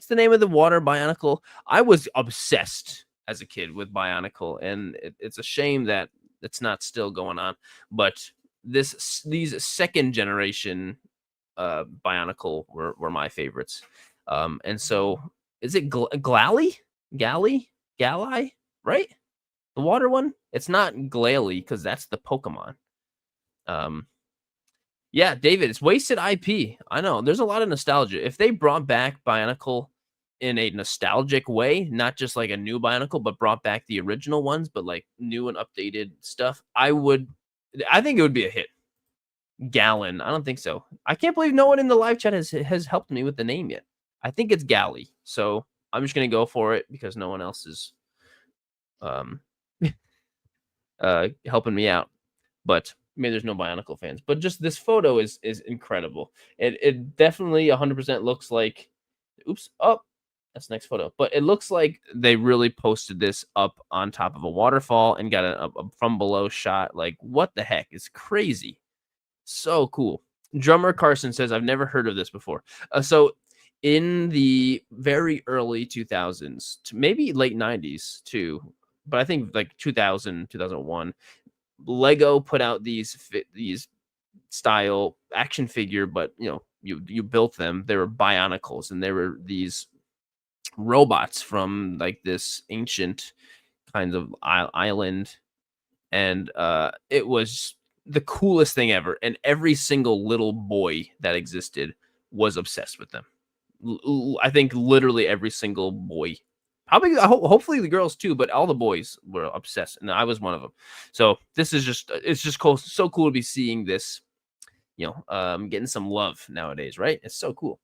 the name of the water Bionicle? I was obsessed as a kid with Bionicle, and it's a shame that it's not still going on. But these second generation Bionicle were my favorites. And so is it Gally, right? The water one? It's not Glalie because that's the Pokemon. Um, yeah, David, it's wasted IP. I know. There's a lot of nostalgia. If they brought back Bionicle in a nostalgic way, not just like a new Bionicle, but brought back the original ones, but like new and updated stuff, I think it would be a hit. Gallon. I don't think so. I can't believe no one in the live chat has helped me with the name yet. I think it's Galley. So I'm just gonna go for it because no one else is um helping me out. But maybe there's no Bionicle fans. But just this photo is incredible. It definitely 100% looks like oops, oh, that's the next photo. But it looks like they really posted this up on top of a waterfall and got a from below shot. Like, what the heck? It's crazy. So cool. Drummer Carson says, I've never heard of this before. So in the very early 2000s, to maybe late 90s too, but I think like 2000, 2001, Lego put out these style action figure, but you built them. They were Bionicles, and they were these robots from like this ancient kind of island, and it was the coolest thing ever. And every single little boy that existed was obsessed with them. I think literally every single boy. Probably, hopefully the girls too, but all the boys were obsessed, and I was one of them. So this is it's just cool, so cool to be seeing this, getting some love nowadays, right? It's so cool.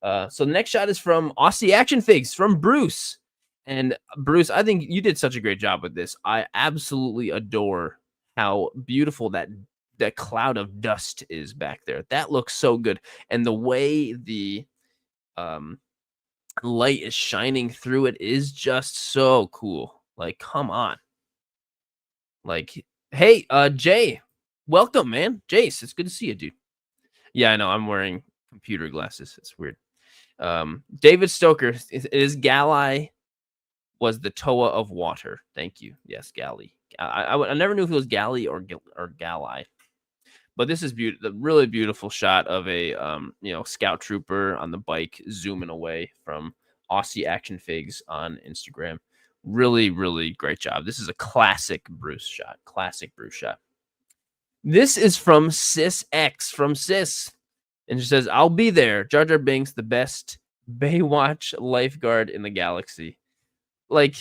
So the next shot is from Aussie Action Figs from Bruce. And Bruce, I think you did such a great job with this. I absolutely adore how beautiful that cloud of dust is back there. That looks so good. And the way the light is shining through it is just so cool. Like, come on. Like, hey, Jay, welcome, man. Jace, it's good to see you, dude. Yeah, I know. I'm wearing computer glasses. It's weird. David Stoker is Galley was the Toa of water. Thank you. Yes, Galley. I never knew if it was Galley or Galley. But this is the really beautiful shot of a scout trooper on the bike zooming away from Aussie Action Figs on Instagram. Really, really great job. This is a classic Bruce shot. Classic Bruce shot. This is from Sis X from Sis. And she says, I'll be there. Jar Jar Binks, the best Baywatch lifeguard in the galaxy. Like,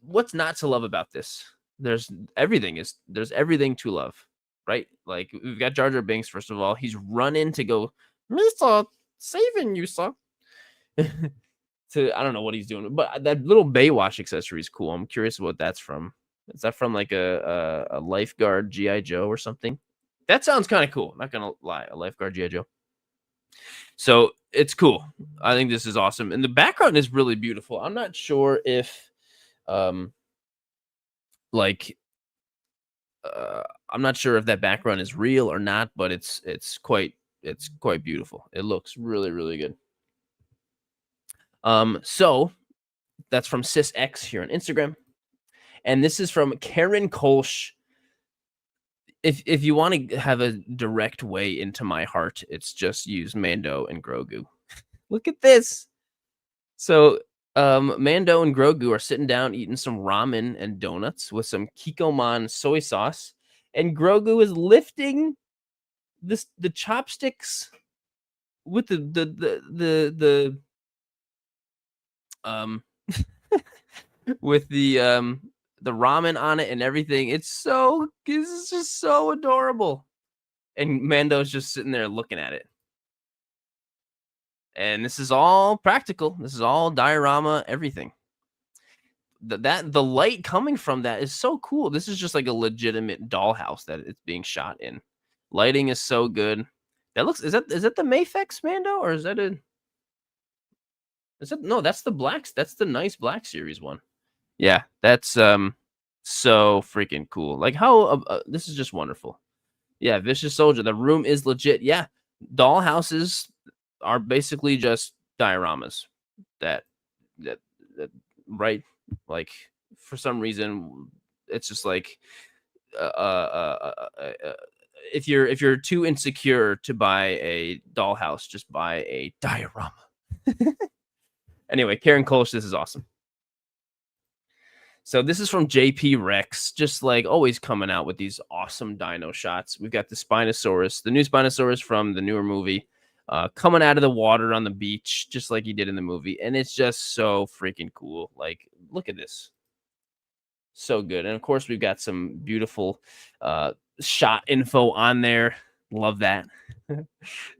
what's not to love about this? There's everything to love, right? Like, we've got Jar Jar Binks, first of all. He's running to go, Misa, saving you, sir. I don't know what he's doing, but that little Baywatch accessory is cool. I'm curious what that's from. Is that from like a lifeguard G.I. Joe or something? That sounds kind of cool. Not gonna lie, a lifeguard G.I. Joe. So it's cool. I think this is awesome, and the background is really beautiful. I'm not sure if, like, I'm not sure if that background is real or not, but it's quite beautiful. It looks really, really good. So that's from Sis X here on Instagram, and this is from Karen Kolsch. If you want to have a direct way into my heart, it's just use Mando and Grogu. Look at this. So Mando and Grogu are sitting down eating some ramen and donuts with some Kikkoman soy sauce, and Grogu is lifting the chopsticks with the with the ramen on it and everything. It's just so adorable. And Mando's just sitting there looking at it. And this is all practical. This is all diorama, everything. The light coming from that is so cool. This is just like a legitimate dollhouse that it's being shot in. Lighting is so good. That looks is that the Mafex Mando, or is that a is that no, that's the blacks. That's the nice Black Series one. Yeah, that's so freaking cool. Like how this is just wonderful. Yeah, Vicious Soldier. The room is legit. Yeah, doll houses are basically just dioramas that that that right like for some reason it's just like if you're too insecure to buy a dollhouse, just buy a diorama. Anyway, Karen Kolsch, this is awesome. So this is from JP Rex, just like always coming out with these awesome dino shots. We've got the Spinosaurus, the new Spinosaurus from the newer movie, coming out of the water on the beach, just like he did in the movie. And it's just so freaking cool. Like, look at this. So good. And of course, we've got some beautiful shot info on there. Love that.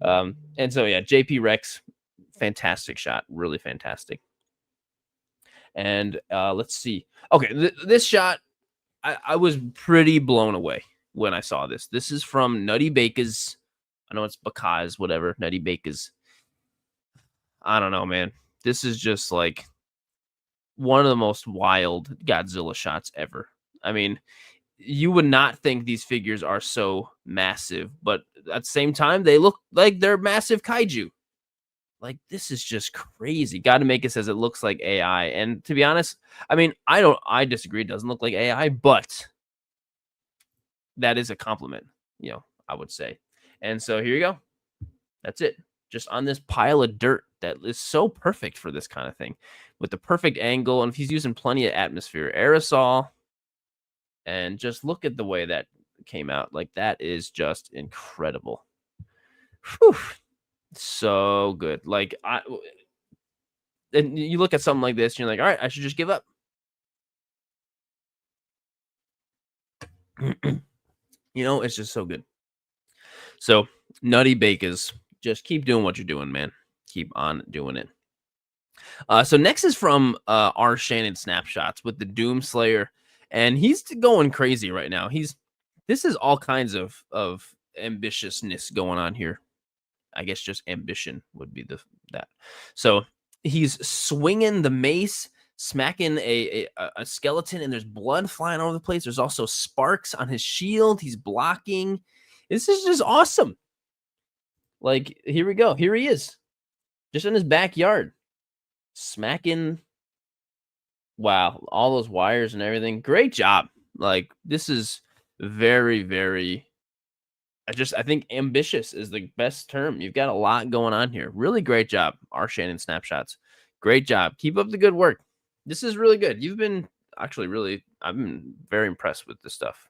And so, yeah, JP Rex, fantastic shot. Really fantastic. And let's see. Okay, this shot, I was pretty blown away when I saw this. This is from Nutty Bakers. I know it's Bakaz, whatever. Nutty Bakers. I don't know, man. This is just like one of the most wild Godzilla shots ever. I mean, you would not think these figures are so massive, but at the same time, they look like they're massive kaiju. Like, this is just crazy. Got to make it says it looks like AI. And to be honest, I mean, I disagree. It doesn't look like AI, but that is a compliment, I would say. And so here you go. That's it. Just on this pile of dirt that is so perfect for this kind of thing with the perfect angle. And if he's using plenty of atmosphere, aerosol, and just look at the way that came out. Like, that is just incredible. Whew. So good. Like, and you look at something like this and you're like, all right, I should just give up. It's just so good. So Nutty Bakers, just keep doing what you're doing, man. Keep on doing it. So next is from R. Shannon Snapshots with the Doom Slayer, and he's going crazy right now. This is all kinds of ambitiousness going on here. I guess just ambition would be that. So he's swinging the mace, smacking a skeleton, and there's blood flying all over the place. There's also sparks on his shield. He's blocking. This is just awesome. Like, here we go. Here he is, just in his backyard, smacking. Wow, all those wires and everything. Great job. Like, this is very, very. I think ambitious is the best term. You've got a lot going on here. Really great job, R. Shannon Snapshots. Great job. Keep up the good work. This is really good. You've been I've been very impressed with this stuff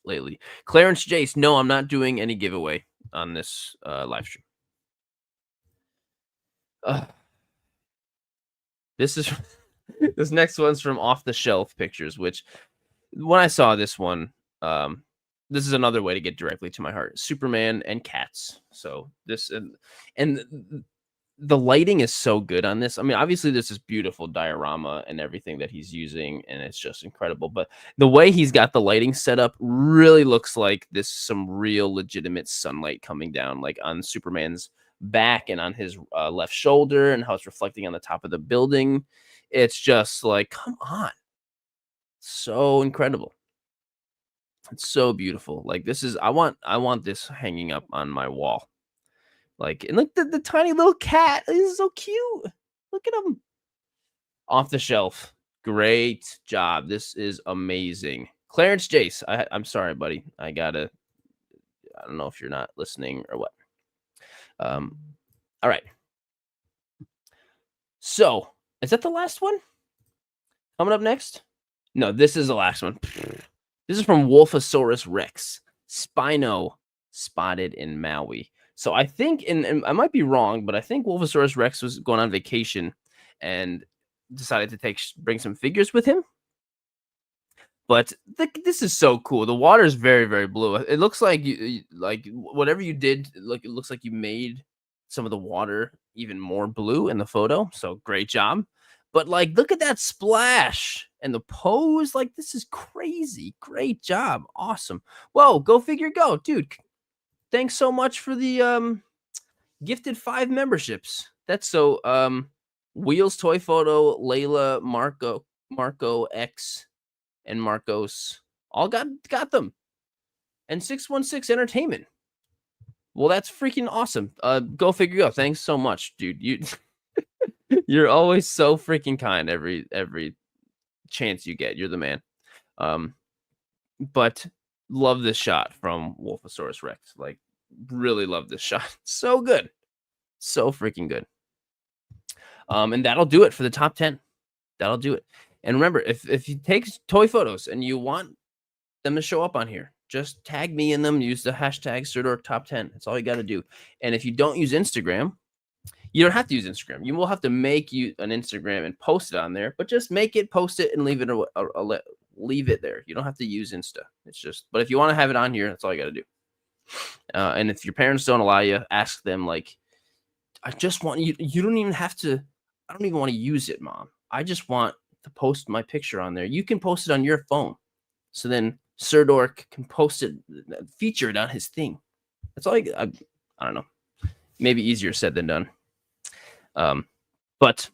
lately. Clarence Jace, no, I'm not doing any giveaway on this live stream. This is this next one's from Off the Shelf Pictures, which when I saw this one, this is another way to get directly to my heart. Superman and cats. So this and the lighting is so good on this. I mean, obviously this is beautiful diorama and everything that he's using, and it's just incredible. But the way he's got the lighting set up really looks like this some real legitimate sunlight coming down, like on Superman's back and on his left shoulder, and how it's reflecting on the top of the building. It's just like, come on, so incredible. It's so beautiful. Like, this is I want this hanging up on my wall. Like, and look, the tiny little cat. This is so cute. Look at him. Off the Shelf. Great job. This is amazing. Clarence Jace. I'm sorry, buddy. I don't know if you're not listening or what. All right. So, is that the last one? Coming up next? No, this is the last one. This is from Wolfosaurus Rex. Spino spotted in Maui. So I think, and I might be wrong, but I think Wolfosaurus Rex was going on vacation and decided to bring some figures with him. But this is so cool. The water is very, very blue. It looks like like whatever you did, it looks like you made some of the water even more blue in the photo. So great job. But like, look at that splash and the pose. Like, this is crazy. Great job. Awesome. Whoa, go figure, go, dude. thanks so much for the gifted 5 memberships. That's so Wheels Toy Photo, Layla, Marco X, and Marcos all got them. And 616 Entertainment. Well, that's freaking awesome. Go figure out. Thanks so much, dude. You're always so freaking kind every chance you get. You're the man. But love this shot from Wolfosaurus Rex. Like, really love this shot. So good. So freaking good. And that'll do it for the top 10. That'll do it. And remember, if you take toy photos and you want them to show up on here, just tag me in them. Use the hashtag Sirdork Top 10. That's all you got to do. And if you don't use Instagram, you don't have to use Instagram. You will have to make you an Instagram and post it on there, but just make it, post it, and leave it there. You don't have to use Insta. It's just, but if you want to have it on here, that's all you got to do. And if your parents don't allow you, ask them, like, I just want you. You don't even have to. I don't even want to use it, Mom. I just want to post my picture on there. You can post it on your phone. So then Sirdork can post it, feature it on his thing. That's all I don't know. Maybe easier said than done. But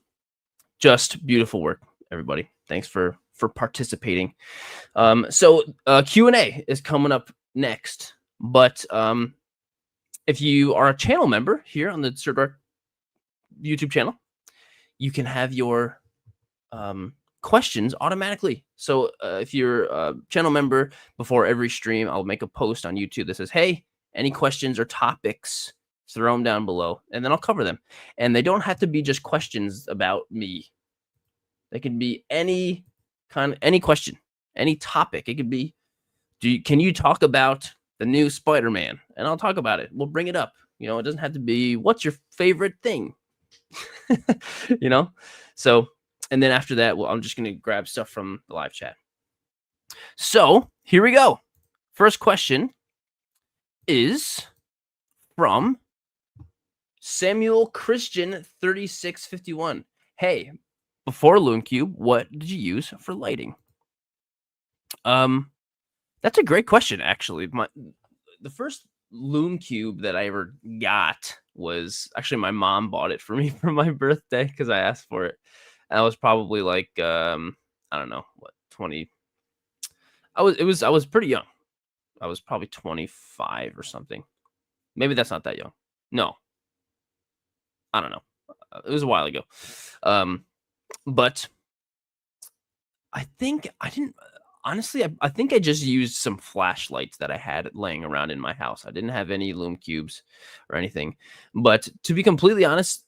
just beautiful work, everybody. Thanks for participating. So Q&A is coming up next. But if you are a channel member here on the Sirdork YouTube channel, you can have your questions automatically. So if you're a channel member, before every stream, I'll make a post on YouTube that says, hey, any questions or topics, throw them down below, and then I'll cover them. And they don't have to be just questions about me. They can be any question, any topic. It could be, can you talk about the new Spider-Man? And I'll talk about it. We'll bring it up. You know, it doesn't have to be, what's your favorite thing? You know? So, and then after that, well, I'm just going to grab stuff from the live chat. So here we go. First question is from Samuel Christian 3651. Hey, before Loom Cube, what did you use for lighting? That's a great question, actually. The first Loom Cube that I ever got was actually my mom bought it for me for my birthday because I asked for it. And I was probably like I don't know, what, 20. I was pretty young. I was probably 25 or something. Maybe that's not that young. No. I don't know. It was a while ago. But I think I didn't, honestly, I think I just used some flashlights that I had laying around in my house. I didn't have any Loom Cubes or anything. But to be completely honest,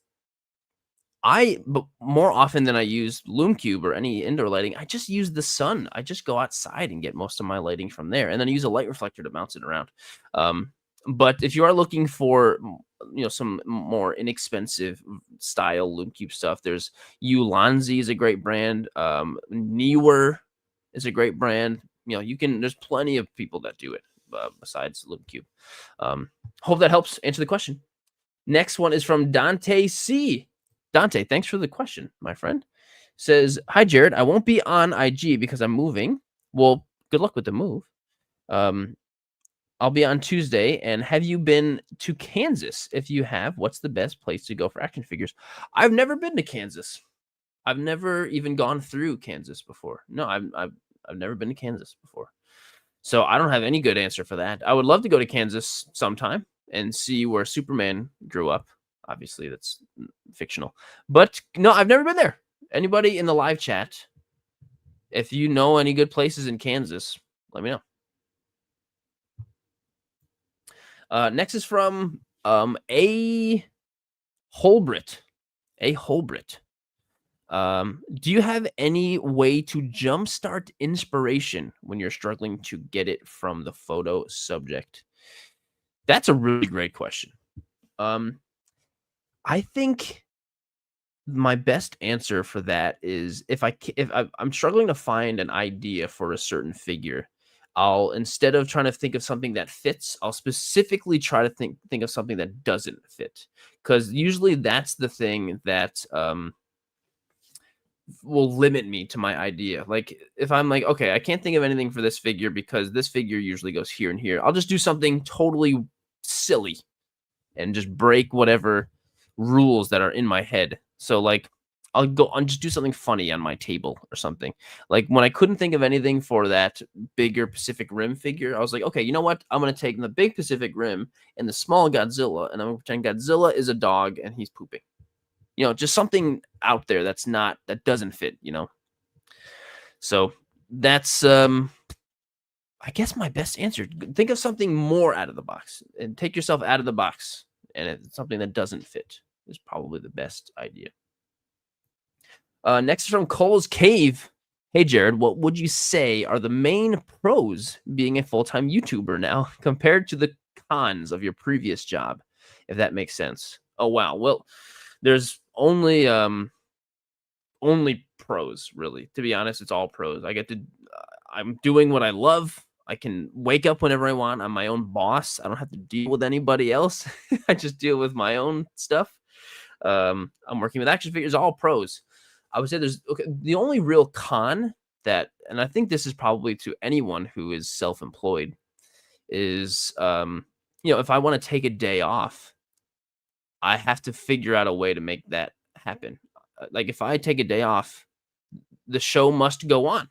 but more often than I use Loom Cube or any indoor lighting, I just use the sun. I just go outside and get most of my lighting from there, and then I use a light reflector to bounce it around. But if you are looking for, you know, some more inexpensive style Loom Cube stuff, there's Ulanzi is a great brand. Newer is a great brand. You know, there's plenty of people that do it besides Loom Cube. Hope that helps answer the question. Next one is from Dante C. Dante, thanks for the question, my friend. Says, hi, Jared. I won't be on IG because I'm moving. Well, good luck with the move. I'll be on Tuesday. And have you been to Kansas? If you have, what's the best place to go for action figures? I've never been to Kansas. I've never even gone through Kansas before. No, I've never been to Kansas before. So I don't have any good answer for that. I would love to go to Kansas sometime and see where Superman grew up. Obviously, that's fictional. But no, I've never been there. Anybody in the live chat, if you know any good places in Kansas, let me know. Next is from A. Holbrit. A. Holbrit. Do you have any way to jumpstart inspiration when you're struggling to get it from the photo subject? That's a really great question. I think my best answer for that is if I'm struggling to find an idea for a certain figure, I'll, instead of trying to think of something that fits, I'll specifically try to think of something that doesn't fit, because usually that's the thing that will limit me to my idea. Like if I'm like, okay, I can't think of anything for this figure because this figure usually goes here and here, I'll just do something totally silly and just break whatever rules that are in my head. So like I'll go and just do something funny on my table or something. Like when I couldn't think of anything for that bigger Pacific Rim figure, I was like, okay, you know what? I'm gonna take the big Pacific Rim and the small Godzilla, and I'm gonna pretend Godzilla is a dog and he's pooping. Just something out there that doesn't fit. So that's I guess my best answer. Think of something more out of the box and take yourself out of the box, and it's something that doesn't fit is probably the best idea. Next is from Cole's Cave. Hey, Jared, what would you say are the main pros being a full-time YouTuber now compared to the cons of your previous job, if that makes sense? Oh, wow. Well, there's only pros, really. To be honest, it's all pros. I'm doing what I love. I can wake up whenever I want. I'm my own boss. I don't have to deal with anybody else. I just deal with my own stuff. I'm working with action figures, all pros. I would say the only real con that, and I think this is probably to anyone who is self-employed, is if I want to take a day off, I have to figure out a way to make that happen. Like if I take a day off, the show must go on.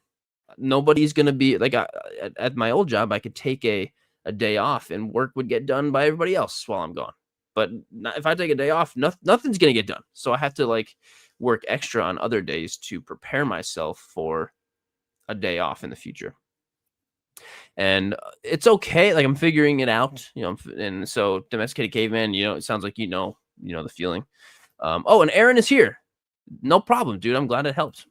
Nobody's gonna be like at my old job. I could take a day off and work would get done by everybody else while I'm gone. But if I take a day off, nothing's gonna get done. So I have to like work extra on other days to prepare myself for a day off in the future. And it's okay. Like I'm figuring it out, and so Domesticated Caveman, it sounds like the feeling. And Aaron is here. No problem, dude. I'm glad it helped.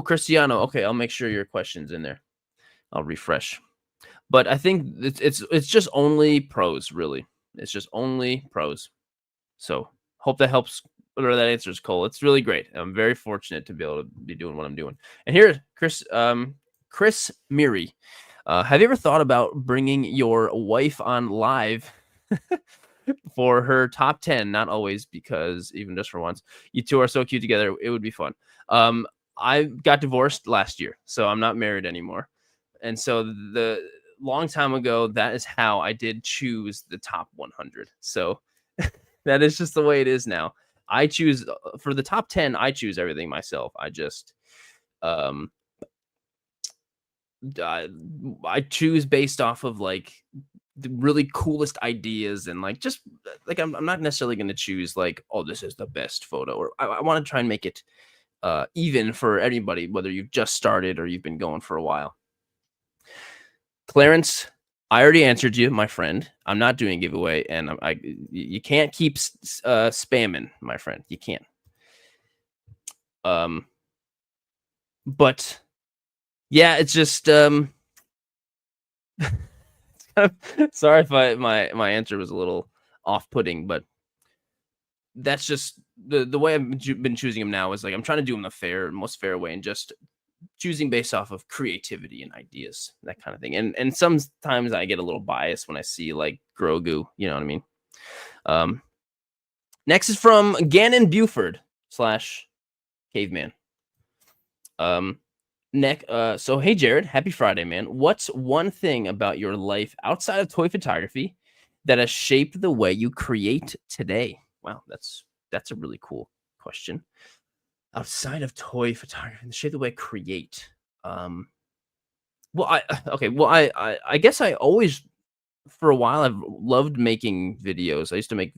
Cristiano. Okay, I'll make sure your question's in there. I'll refresh. But I think it's just only pros, really. It's just only pros. So hope that helps, or that answers Cole. It's really great. I'm very fortunate to be able to be doing what I'm doing. And here, Chris Miri, have you ever thought about bringing your wife on live for her top 10? Not always, because even just for once, you two are so cute together. It would be fun. I got divorced last year, so I'm not married anymore. And so the long time ago, that is how I did choose the top 100. So that is just the way it is now. I choose for the top 10. I choose everything myself. I just, I choose based off of like the really coolest ideas and like just like I'm not necessarily going to choose like, oh, this is the best photo, or I want to try and make it even for anybody, whether you've just started or you've been going for a while. Clarence, I already answered you, my friend. I'm not doing a giveaway, and you can't keep spamming, my friend. You can't. But yeah, it's just it's kind of, sorry if my answer was a little off-putting, but that's just the way I've been choosing them now is like I'm trying to do them the most fair way, and just choosing based off of creativity and ideas, that kind of thing. And sometimes I get a little biased when I see like Grogu, you know what I mean? Next is from Gannon Buford / Caveman. So hey Jared, happy Friday, man. What's one thing about your life outside of toy photography that has shaped the way you create today? Wow, that's a really cool question. Outside of toy photography, shape the way I create. I guess I always, for a while, I've loved making videos. I used to make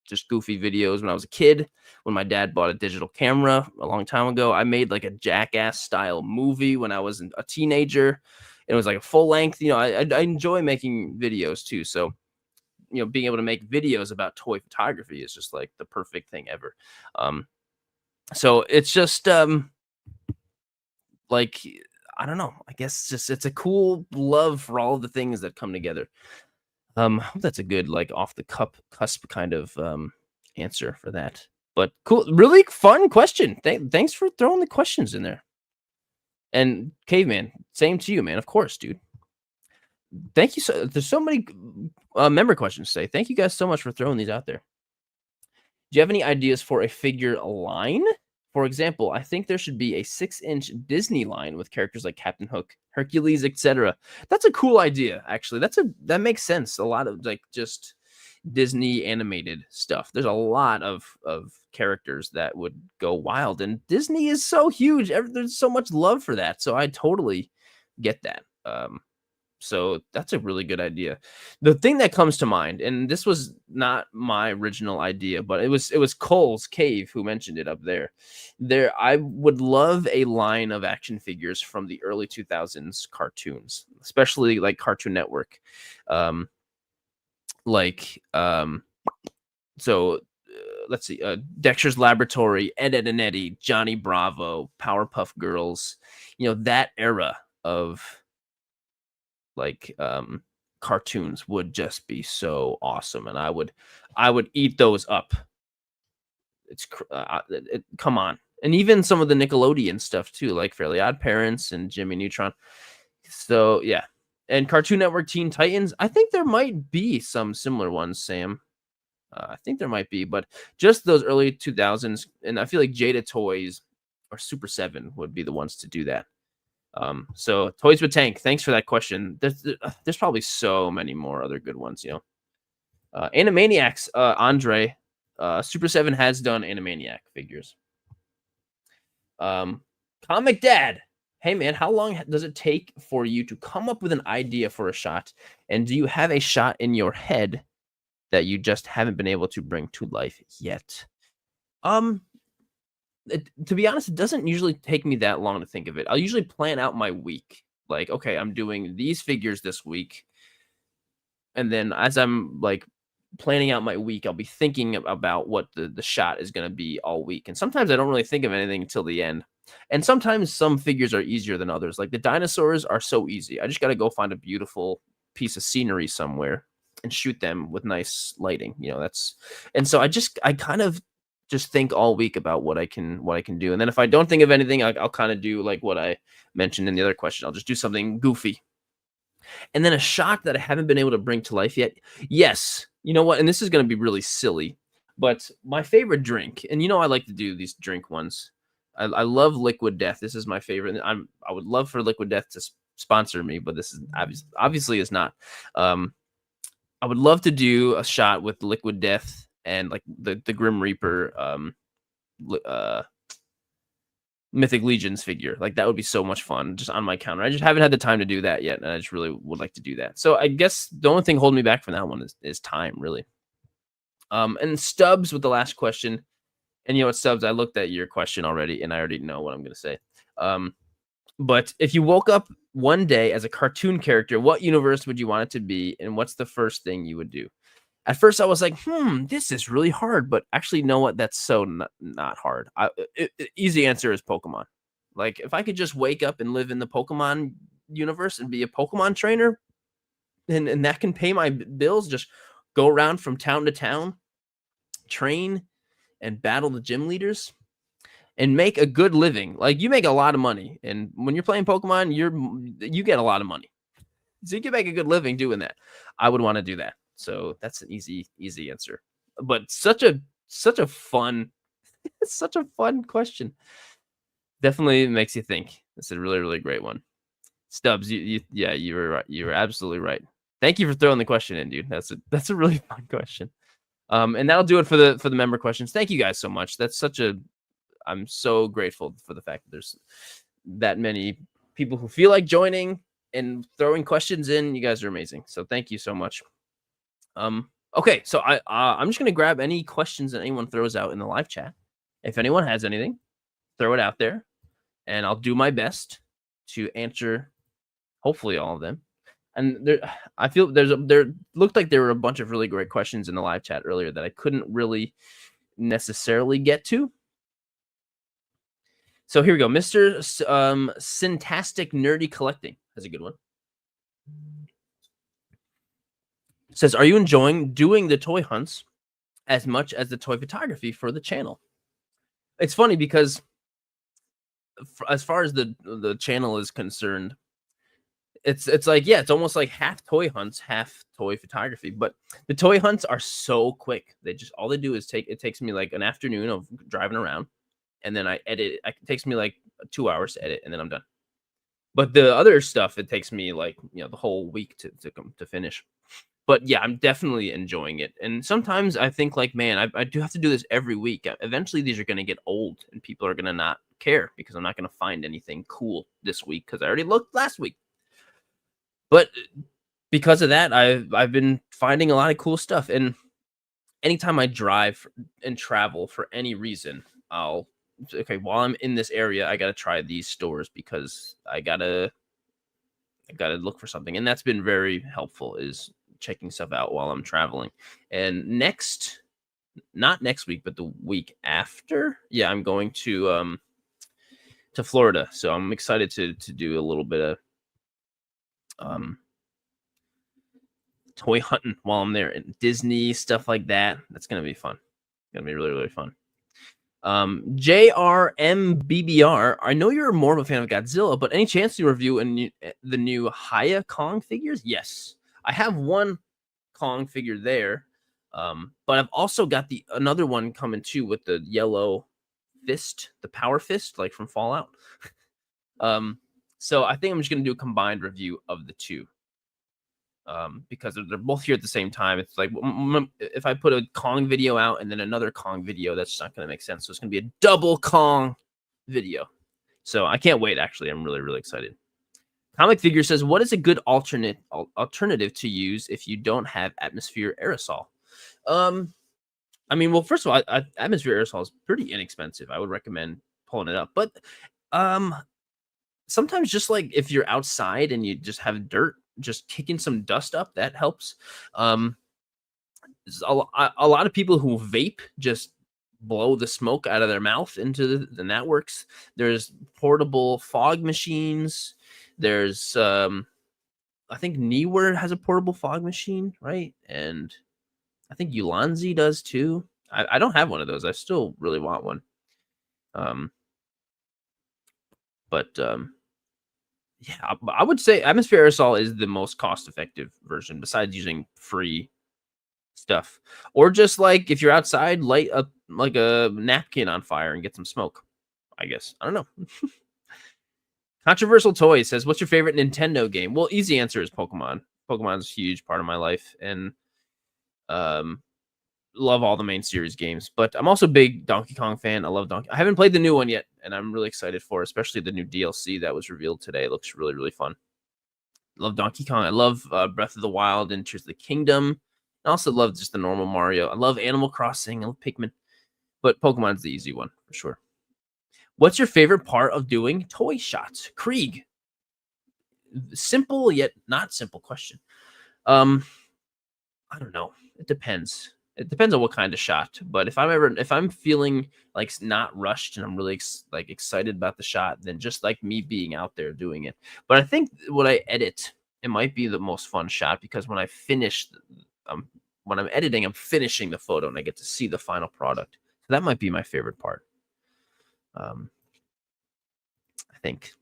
just goofy videos when I was a kid. When my dad bought a digital camera a long time ago, I made like a Jackass style movie when I was a teenager. It was like a full length. I enjoy making videos too. So being able to make videos about toy photography is just like the perfect thing ever. So it's just like I don't know. I guess it's a cool love for all of the things that come together. Hope that's a good like off the cusp kind of answer for that. But cool, really fun question. Thanks for throwing the questions in there. And Caveman, same to you, man. Of course, dude. Thank you. There's so many member questions today. Thank you guys so much for throwing these out there. Do you have any ideas for a figure line For example, I think there should be a 6-inch Disney line with characters like Captain Hook, Hercules, etc. That's a cool idea, actually. That makes sense. A lot of like just Disney animated stuff. There's a lot of characters that would go wild, and Disney is so huge. There's so much love for that. So I totally get that. So that's a really good idea. The thing that comes to mind, and this was not my original idea, but it was Cole's Cave who mentioned it up there. I would love a line of action figures from the early 2000s cartoons, especially like Cartoon Network. Like so let's see, Dexter's Laboratory, Ed and Eddie, Johnny Bravo, Powerpuff Girls, that era of like cartoons would just be so awesome, and I would eat those up. Come on. And even some of the Nickelodeon stuff too, like Fairly Odd Parents and Jimmy Neutron. So yeah. And Cartoon Network Teen Titans, I think there might be some similar ones, Sam. I think there might be, but just those early 2000s, and I feel like Jada Toys or Super 7 would be the ones to do that. So Toys with Tank, thanks for that question. There's probably so many more other good ones, Animaniacs, Andre, Super 7 has done Animaniac figures. Comic Dad, hey man, how long does it take for you to come up with an idea for a shot? And do you have a shot in your head that you just haven't been able to bring to life yet? To be honest, it doesn't usually take me that long to think of it. I'll usually plan out my week. Like, okay, I'm doing these figures this week. And then as I'm like planning out my week, I'll be thinking about what the shot is going to be all week. And sometimes I don't really think of anything until the end. And sometimes some figures are easier than others. Like the dinosaurs are so easy. I just got to go find a beautiful piece of scenery somewhere and shoot them with nice lighting. And so I kind of just think all week about what I can do. And then if I don't think of anything, I'll kind of do like what I mentioned in the other question. I'll just do something goofy. And then a shot that I haven't been able to bring to life yet. Yes. You know what? And this is going to be really silly, but my favorite drink, and I like to do these drink ones. I love Liquid Death. This is my favorite. I would love for Liquid Death to sponsor me, but this is obviously is not. I would love to do a shot with Liquid Death and like the Grim Reaper Mythic Legions figure. Like that would be so much fun just on my counter. I just haven't had the time to do that yet, and I just really would like to do that. So I guess the only thing holding me back from that one is time, really. And Stubbs with the last question. And what, Stubbs, I looked at your question already, and I already know what I'm going to say. But if you woke up one day as a cartoon character, what universe would you want it to be, and what's the first thing you would do? At first, I was like, this is really hard. But actually, you know what? That's so not hard. Easy answer is Pokemon. Like, if I could just wake up and live in the Pokemon universe and be a Pokemon trainer, and that can pay my bills, just go around from town to town, train, and battle the gym leaders, and make a good living. Like, you make a lot of money. And when you're playing Pokemon, you get a lot of money. So you can make a good living doing that. I would want to do that. So that's an easy answer. But such a fun, such a fun question. Definitely makes you think. It's a really, really great one. Stubbs, you were right. You were absolutely right. Thank you for throwing the question in, dude. That's a really fun question. And that'll do it for the member questions. Thank you guys so much. I'm so grateful for the fact that there's that many people who feel like joining and throwing questions in. You guys are amazing. So thank you so much. Okay, so I'm just gonna grab any questions that anyone throws out in the live chat. If anyone has anything, throw it out there, and I'll do my best to answer hopefully all of them. And I feel there looked like there were a bunch of really great questions in the live chat earlier that I couldn't really necessarily get to. So here we go. Mr. Syntastic Nerdy Collecting has a good one. Says, are you enjoying doing the toy hunts as much as the toy photography for the channel? It's funny because as far as the channel is concerned, it's like, yeah, it's almost like half toy hunts, half toy photography. But the toy hunts are so quick. All they do is it takes me like an afternoon of driving around. and then I edit it. It takes me like 2 hours to edit, and then I'm done. But the other stuff, it takes me like, the whole week to finish. But yeah, I'm definitely enjoying it. And sometimes I think like, man, I do have to do this every week. Eventually, these are going to get old, and people are going to not care because I'm not going to find anything cool this week because I already looked last week. But because of that, I've been finding a lot of cool stuff. And anytime I drive and travel for any reason, while I'm in this area, I got to try these stores because I gotta look for something. And that's been very helpful, is checking stuff out while I'm traveling. And not next week, but the week after, yeah, I'm going to Florida. So I'm excited to do a little bit of toy hunting while I'm there, and Disney stuff like that. That's gonna be fun. Gonna be really, really fun. JRMBBR, I know you're more of a fan of Godzilla, but any chance to review the new Haya Kong figures? Yes, I have one Kong figure there, but I've also got another one coming too with the yellow fist, the power fist, like from Fallout. So I think I'm just gonna do a combined review of the two. Because they're both here at the same time. It's like, if I put a Kong video out and then another Kong video, that's not going to make sense. So it's going to be a double Kong video. So I can't wait. Actually, I'm really, really excited. Comic Figure says, what is a good alternative to use if you don't have Atmosphere Aerosol? I mean, well, first of all, Atmosphere Aerosol is pretty inexpensive. I would recommend pulling it up. But sometimes just like if you're outside and you just have dirt, just kicking some dust up, that helps. A lot of people who vape just blow the smoke out of their mouth into and that works. There's portable fog machines. There's I think Newer has a portable fog machine, right? And I think Ulanzi does too. I don't have one of those. I still really want one. But yeah, I would say Atmosphere Aerosol is the most cost-effective version besides using free stuff. Or just like if you're outside, light up like a napkin on fire and get some smoke, I guess. I don't know. Controversial Toy says, what's your favorite Nintendo game? Well, easy answer is Pokemon. Pokemon's a huge part of my life, and love all the main series games. But I'm also a big Donkey Kong fan. I love Donkey. I haven't played the new one yet, and I'm really excited for, especially the new DLC that was revealed today. It looks really, really fun. Love Donkey Kong. I love Breath of the Wild and Tears of the Kingdom. I also love just the normal Mario. I love Animal Crossing. I love Pikmin. But Pokemon's the easy one for sure. What's your favorite part of doing toy shots? Krieg. Simple yet not simple question. I don't know. It depends. It depends on what kind of shot. But if I'm feeling like not rushed and I'm really excited about the shot, then just like me being out there doing it. But I think when I edit, it might be the most fun shot, because when I finish, when I'm editing, I'm finishing the photo and I get to see the final product. So that might be my favorite part. I think.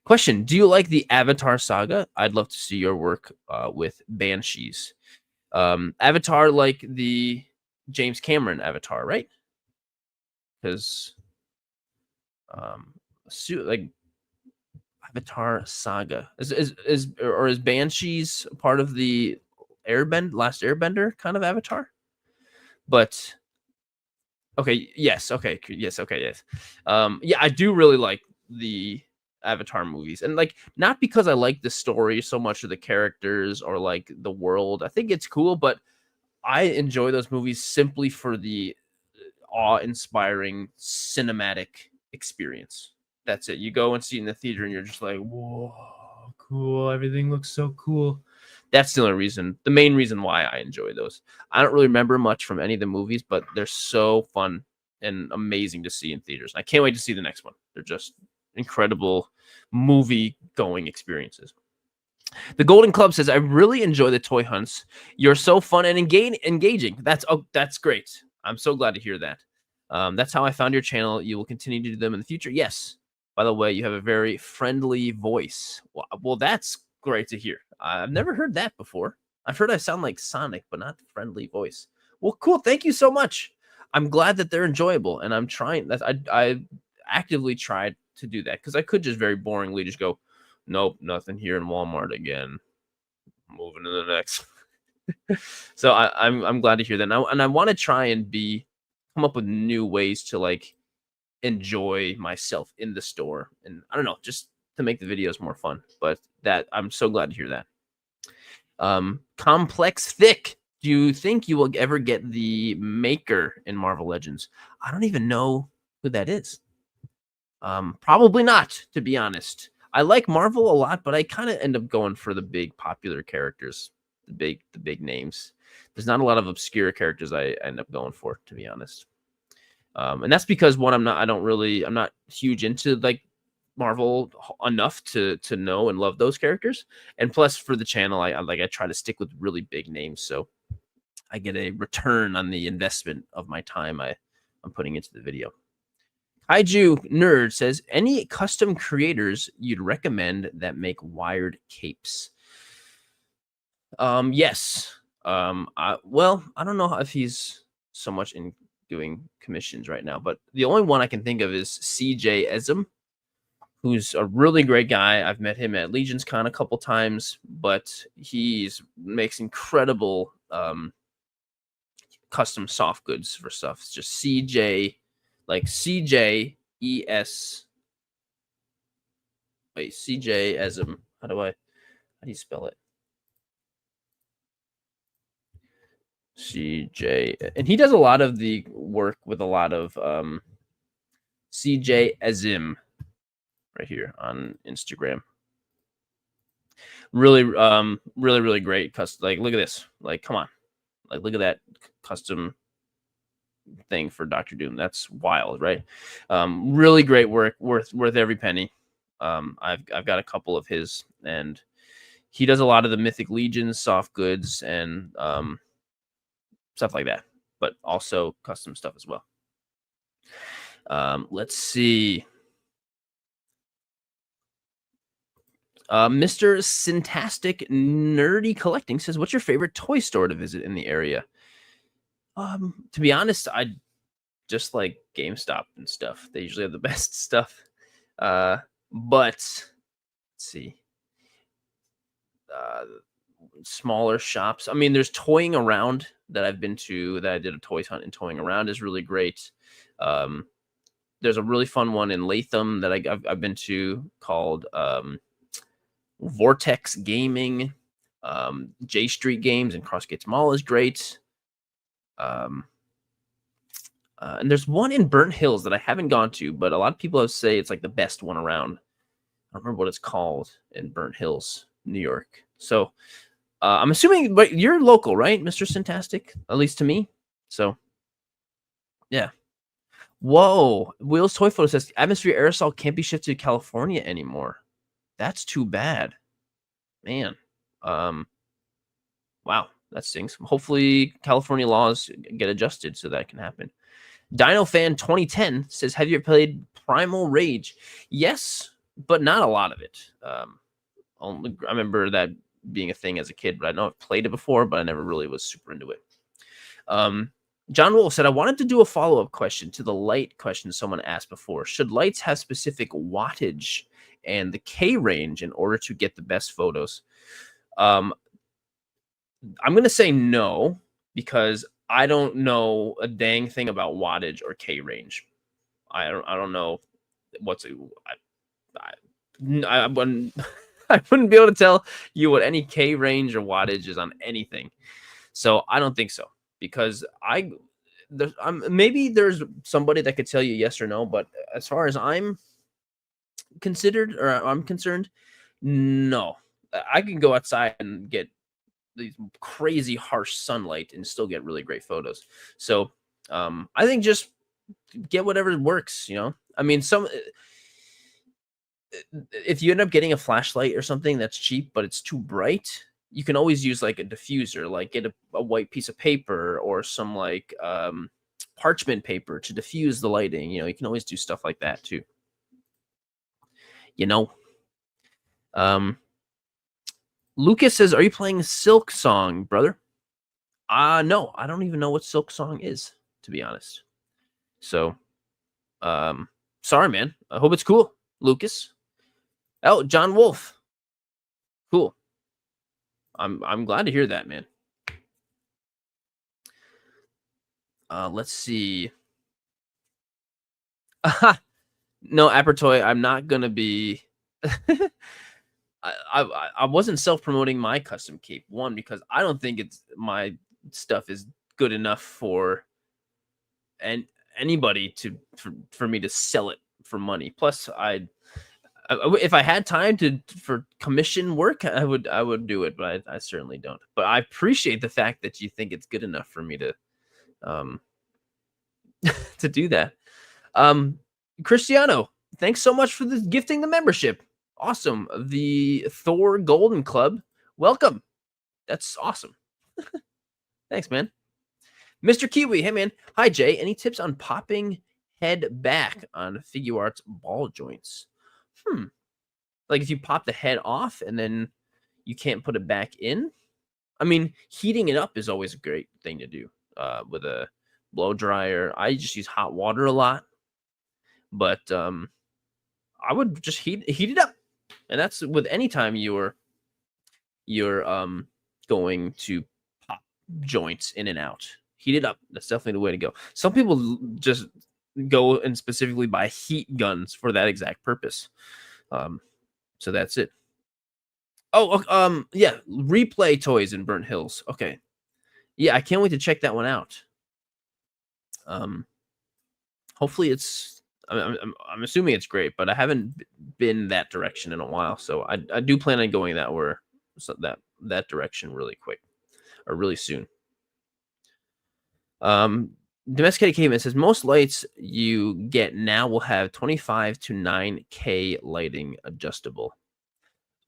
Question: do you like the Avatar saga? I'd love to see your work with Banshees. Avatar, like the James Cameron Avatar, right? Because like Avatar saga is Banshees part of the Last Airbender kind of Avatar? But okay, yes, okay, yes, okay, yes. Yeah, I do really like the Avatar movies, and like, not because I like the story so much, or the characters, or like the world. I think it's cool, but I enjoy those movies simply for the awe-inspiring cinematic experience. That's it. You go and see it in the theater, and you're just like, whoa, cool! Everything looks so cool. That's the only reason, the main reason why I enjoy those. I don't really remember much from any of the movies, but they're so fun and amazing to see in theaters. I can't wait to see the next one. They're just incredible movie-going experiences. The Golden Club says, I really enjoy the toy hunts. You're so fun and engaging. That's great. I'm so glad to hear that. That's how I found your channel. You will continue to do them in the future. Yes. By the way, you have a very friendly voice. Well, that's great to hear. I've never heard that before. I've heard I sound like Sonic, but not friendly voice. Well, cool. Thank you so much. I'm glad that they're enjoyable, and I'm trying that I actively tried to do that because I could just very boringly just go, nope, nothing here in Walmart again. Moving to the next. So I'm glad to hear that now, and I want to try and come up with new ways to like enjoy myself in the store, and I don't know, just to make the videos more fun. But that I'm so glad to hear that. Complex Thick. Do you think you will ever get the Maker in Marvel Legends? I don't even know who that is. Probably not, to be honest. I like Marvel a lot, but I kind of end up going for the big popular characters, the big names. There's not a lot of obscure characters I end up going for, to be honest. And that's because one, I'm not huge into like Marvel enough to know and love those characters, and plus for the channel, I try to stick with really big names, so I get a return on the investment of my time I'm putting into the video. Kaiju Nerd says, any custom creators you'd recommend that make wired capes? Yes. Well, I don't know if he's so much in doing commissions right now, but the only one I can think of is CJ Esm, who's a really great guy. I've met him at Legion's Con a couple times, but makes incredible custom soft goods for stuff. It's just CJ, like CJES. Wait, CJ Esm. How do you spell it? CJ, and he does a lot of the work with a lot of CJ Azim right here on Instagram. Really, really great. Like, look at this. Like, come on. Like, look at that custom thing for Doctor Doom. That's wild, right? Really great work, worth every penny. I've got a couple of his, and he does a lot of the Mythic Legions soft goods and stuff like that, but also custom stuff as well. Let's see. Mr. Syntastic Nerdy Collecting says, what's your favorite toy store to visit in the area? To be honest, I just like GameStop and stuff. They usually have the best stuff. But let's see. Smaller shops. I mean, there's Toying Around that I've been to, that I did a toys hunt, and Toying Around is really great. There's a really fun one in Latham that I've been to called Vortex Gaming. J Street Games and Crossgates Mall is great. And there's one in Burnt Hills that I haven't gone to, but a lot of people have say it's like the best one around. I don't remember what it's called in Burnt Hills, New York. So I'm assuming, but you're local, right, Mr. Syntastic? At least to me. So yeah. Whoa. Will's Toy Photo says Atmosphere Aerosol can't be shipped to California anymore. That's too bad. Man. Wow, that stinks. Hopefully California laws get adjusted so that can happen. Dino Fan 2010 says, have you ever played Primal Rage? Yes, but not a lot of it. I remember that being a thing as a kid, but I know I've played it before, but I never really was super into it. John Wolf said, I wanted to do a follow-up question to the light question someone asked before. Should lights have specific wattage and the K range in order to get the best photos? I'm going to say no, because I don't know a dang thing about wattage or K range. I don't know what's I wouldn't I wouldn't be able to tell you what any K range or wattage is on anything. So I don't think so, because maybe there's somebody that could tell you yes or no, but as far as I'm concerned, no. I can go outside and get these crazy harsh sunlight and still get really great photos. So I think just get whatever works, I mean, if you end up getting a flashlight or something that's cheap but it's too bright, you can always use like a diffuser, like get a white piece of paper or some like parchment paper to diffuse the lighting. You can always do stuff like that too. Lucas says, are you playing Silk Song, brother? No, I don't even know what Silk Song is. to be honest. So, sorry, man. I hope it's cool, Lucas. Oh, John Wolf. Cool. I'm glad to hear that, man. Let's see. No, Apertoy, I'm not gonna be. I wasn't self promoting my custom cape. One, because I don't think it's my stuff is good enough for anybody for me to sell it for money. Plus, if I had time for commission work, I would do it, but I certainly don't. But I appreciate the fact that you think it's good enough for me to um to do that. Cristiano, thanks so much for gifting the membership. Awesome. The Thor Golden Club. Welcome. That's awesome. Thanks, man. Mr. Kiwi, hey man. Hi Jay. Any tips on popping head back on Figuart's ball joints? Like if you pop the head off and then you can't put it back in. I mean, heating it up is always a great thing to do with a blow dryer. I just use hot water a lot, but I would just heat it up, and that's with any time you're going to pop joints in and out. Heat it up. That's definitely the way to go. Some people just go and specifically buy heat guns for that exact purpose. So that's it. Oh, yeah, Replay Toys in Burnt Hills. Okay, yeah, I can't wait to check that one out. Hopefully it's. I'm assuming it's great, but I haven't been that direction in a while, so I do plan on going that direction really quick or really soon. Domesticated Caveman says most lights you get now will have 25 to 9K lighting adjustable.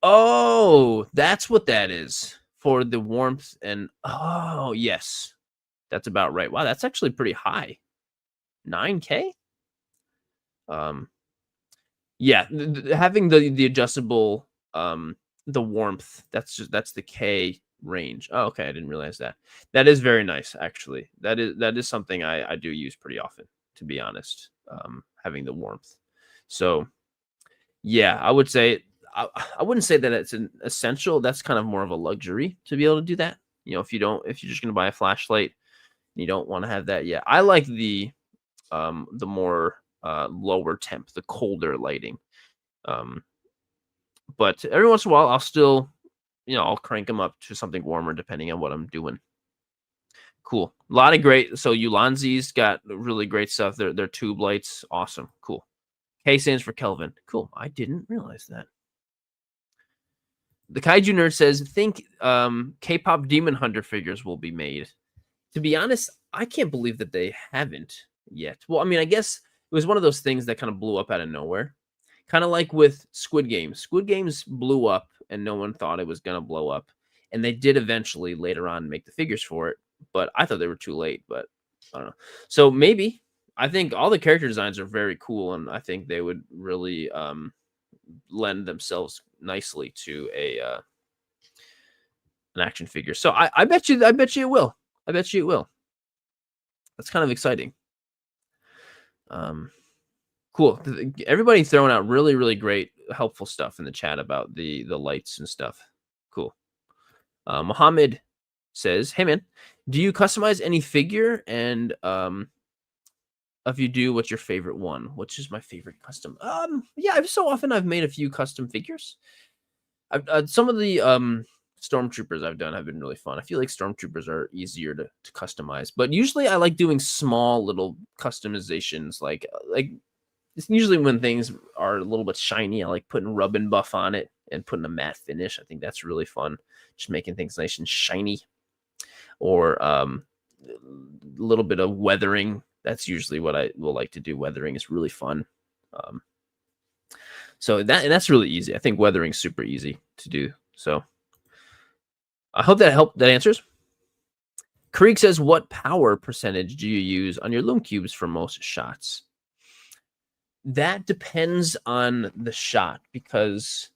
Oh, that's what that is for the warmth and oh yes, that's about right. Wow, that's actually pretty high. 9K. Yeah, having the adjustable the warmth, that's the K range. Oh, okay, I didn't realize that. That is very nice, actually. That is something I do use pretty often, to be honest. Having the warmth. So yeah, I would say I wouldn't say that it's an essential. That's kind of more of a luxury to be able to do that. You know, if you're just gonna buy a flashlight and you don't want to have that. Yeah, I like the more lower temp, the colder lighting. But every once in a while, I'll still, I'll crank them up to something warmer depending on what I'm doing. Cool. A lot of great. So Ulanzi's got really great stuff. They're tube lights. Awesome. Cool. K stands for Kelvin. Cool. I didn't realize that. The Kaiju Nerd says, think K-pop Demon Hunter figures will be made. To be honest, I can't believe that they haven't yet. Well, I mean, I guess it was one of those things that kind of blew up out of nowhere. Kind of like with Squid Games. Squid Games blew up and no one thought it was going to blow up. And they did eventually later on make the figures for it. But I thought they were too late. But I don't know. So maybe. I think all the character designs are very cool. And I think they would really lend themselves nicely to an action figure. So I bet you it will. I bet you it will. That's kind of exciting. Cool. Everybody throwing out really, really great, helpful stuff in the chat about the lights and stuff. Cool. Mohammed says, "Hey man, do you customize any figure? And if you do, what's your favorite one? Which is my favorite custom? Yeah, I've made a few custom figures. Some of the Stormtroopers I've done have been really fun. I feel like Stormtroopers are easier to customize, but usually I like doing small little customizations. Like it's usually when things are a little bit shiny. I like putting rub and buff on it and putting a matte finish. I think that's really fun. Just making things nice and shiny, or a little bit of weathering. That's usually what I will like to do. Weathering is really fun. So that's really easy. I think weathering is super easy to do. So I hope that helped. That answers. Krieg says, what power percentage do you use on your Loom Cubes for most shots? That depends on the shot, because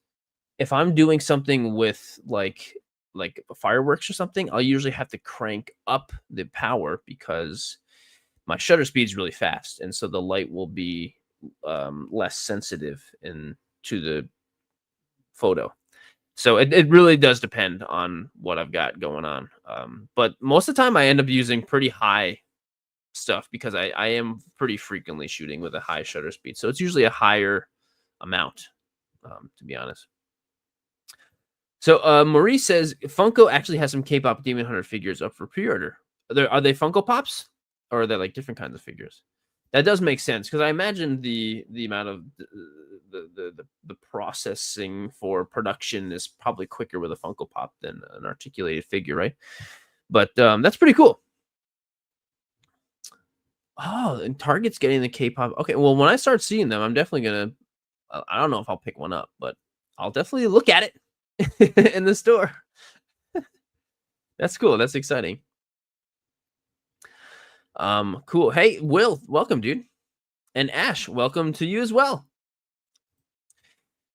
if I'm doing something with like fireworks or something, I'll usually have to crank up the power, because my shutter speed is really fast, and so the light will be less sensitive to the photo. So it really does depend on what I've got going on. But most of the time, I end up using pretty high stuff because I am pretty frequently shooting with a high shutter speed. So it's usually a higher amount, to be honest. So Maurice says Funko actually has some K-pop Demon Hunter figures up for pre-order. Are they Funko Pops, or are they like different kinds of figures? That does make sense because I imagine the amount of the processing for production is probably quicker with a Funko Pop than an articulated figure, right? But that's pretty cool. Oh, and Target's getting the K-pop. Okay, well, when I start seeing them, I'm definitely gonna. I don't know if I'll pick one up, but I'll definitely look at it in the store. That's cool. That's exciting. Cool. Hey, Will, welcome, dude. And Ash, welcome to you as well.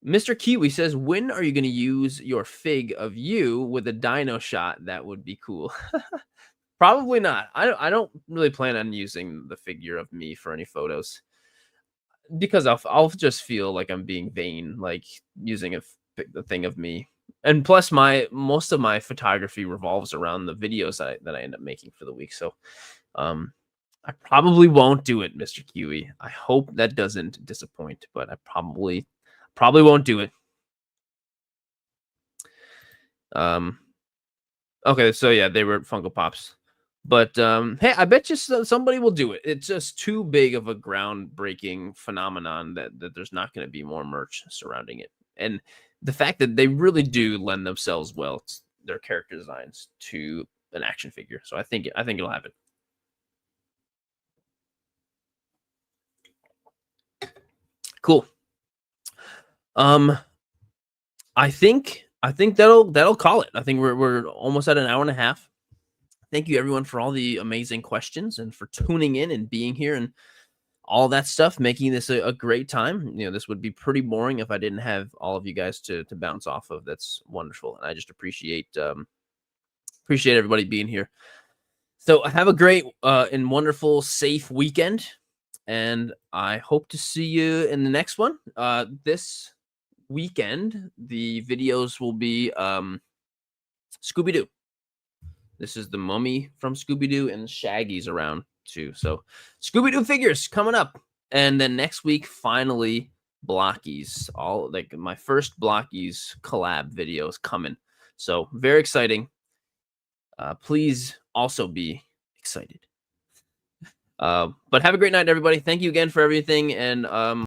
Mr. Kiwi says, when are you going to use your fig of you with a dino shot? That would be cool. Probably not. I don't really plan on using the figure of me for any photos because I'll just feel like I'm being vain, like using the thing of me. And plus, most of my photography revolves around the videos that I end up making for the week. So, I probably won't do it, Mr. Kiwi. I hope that doesn't disappoint, but I probably won't do it. Okay, so yeah, they were Funko Pops. But hey, I bet you somebody will do it. It's just too big of a groundbreaking phenomenon that there's not going to be more merch surrounding it. And the fact that they really do lend themselves well, their character designs, to an action figure. So I think it'll happen. Cool. I think that'll call it. I think we're almost at an hour and a half. Thank you everyone for all the amazing questions and for tuning in and being here and all that stuff, making this a great time. You know, this would be pretty boring if I didn't have all of you guys to bounce off of. That's wonderful, and I just appreciate everybody being here. So have a great and wonderful, safe weekend, and I hope to see you in the next one. This weekend, the videos will be Scooby-Doo. This is the Mummy from Scooby-Doo, and Shaggy's around too. So Scooby-Doo figures coming up. And then next week, finally, Blockies. All like my first Blockies collab video is coming. So very exciting. Please also be excited. But have a great night, everybody. Thank you again for everything. And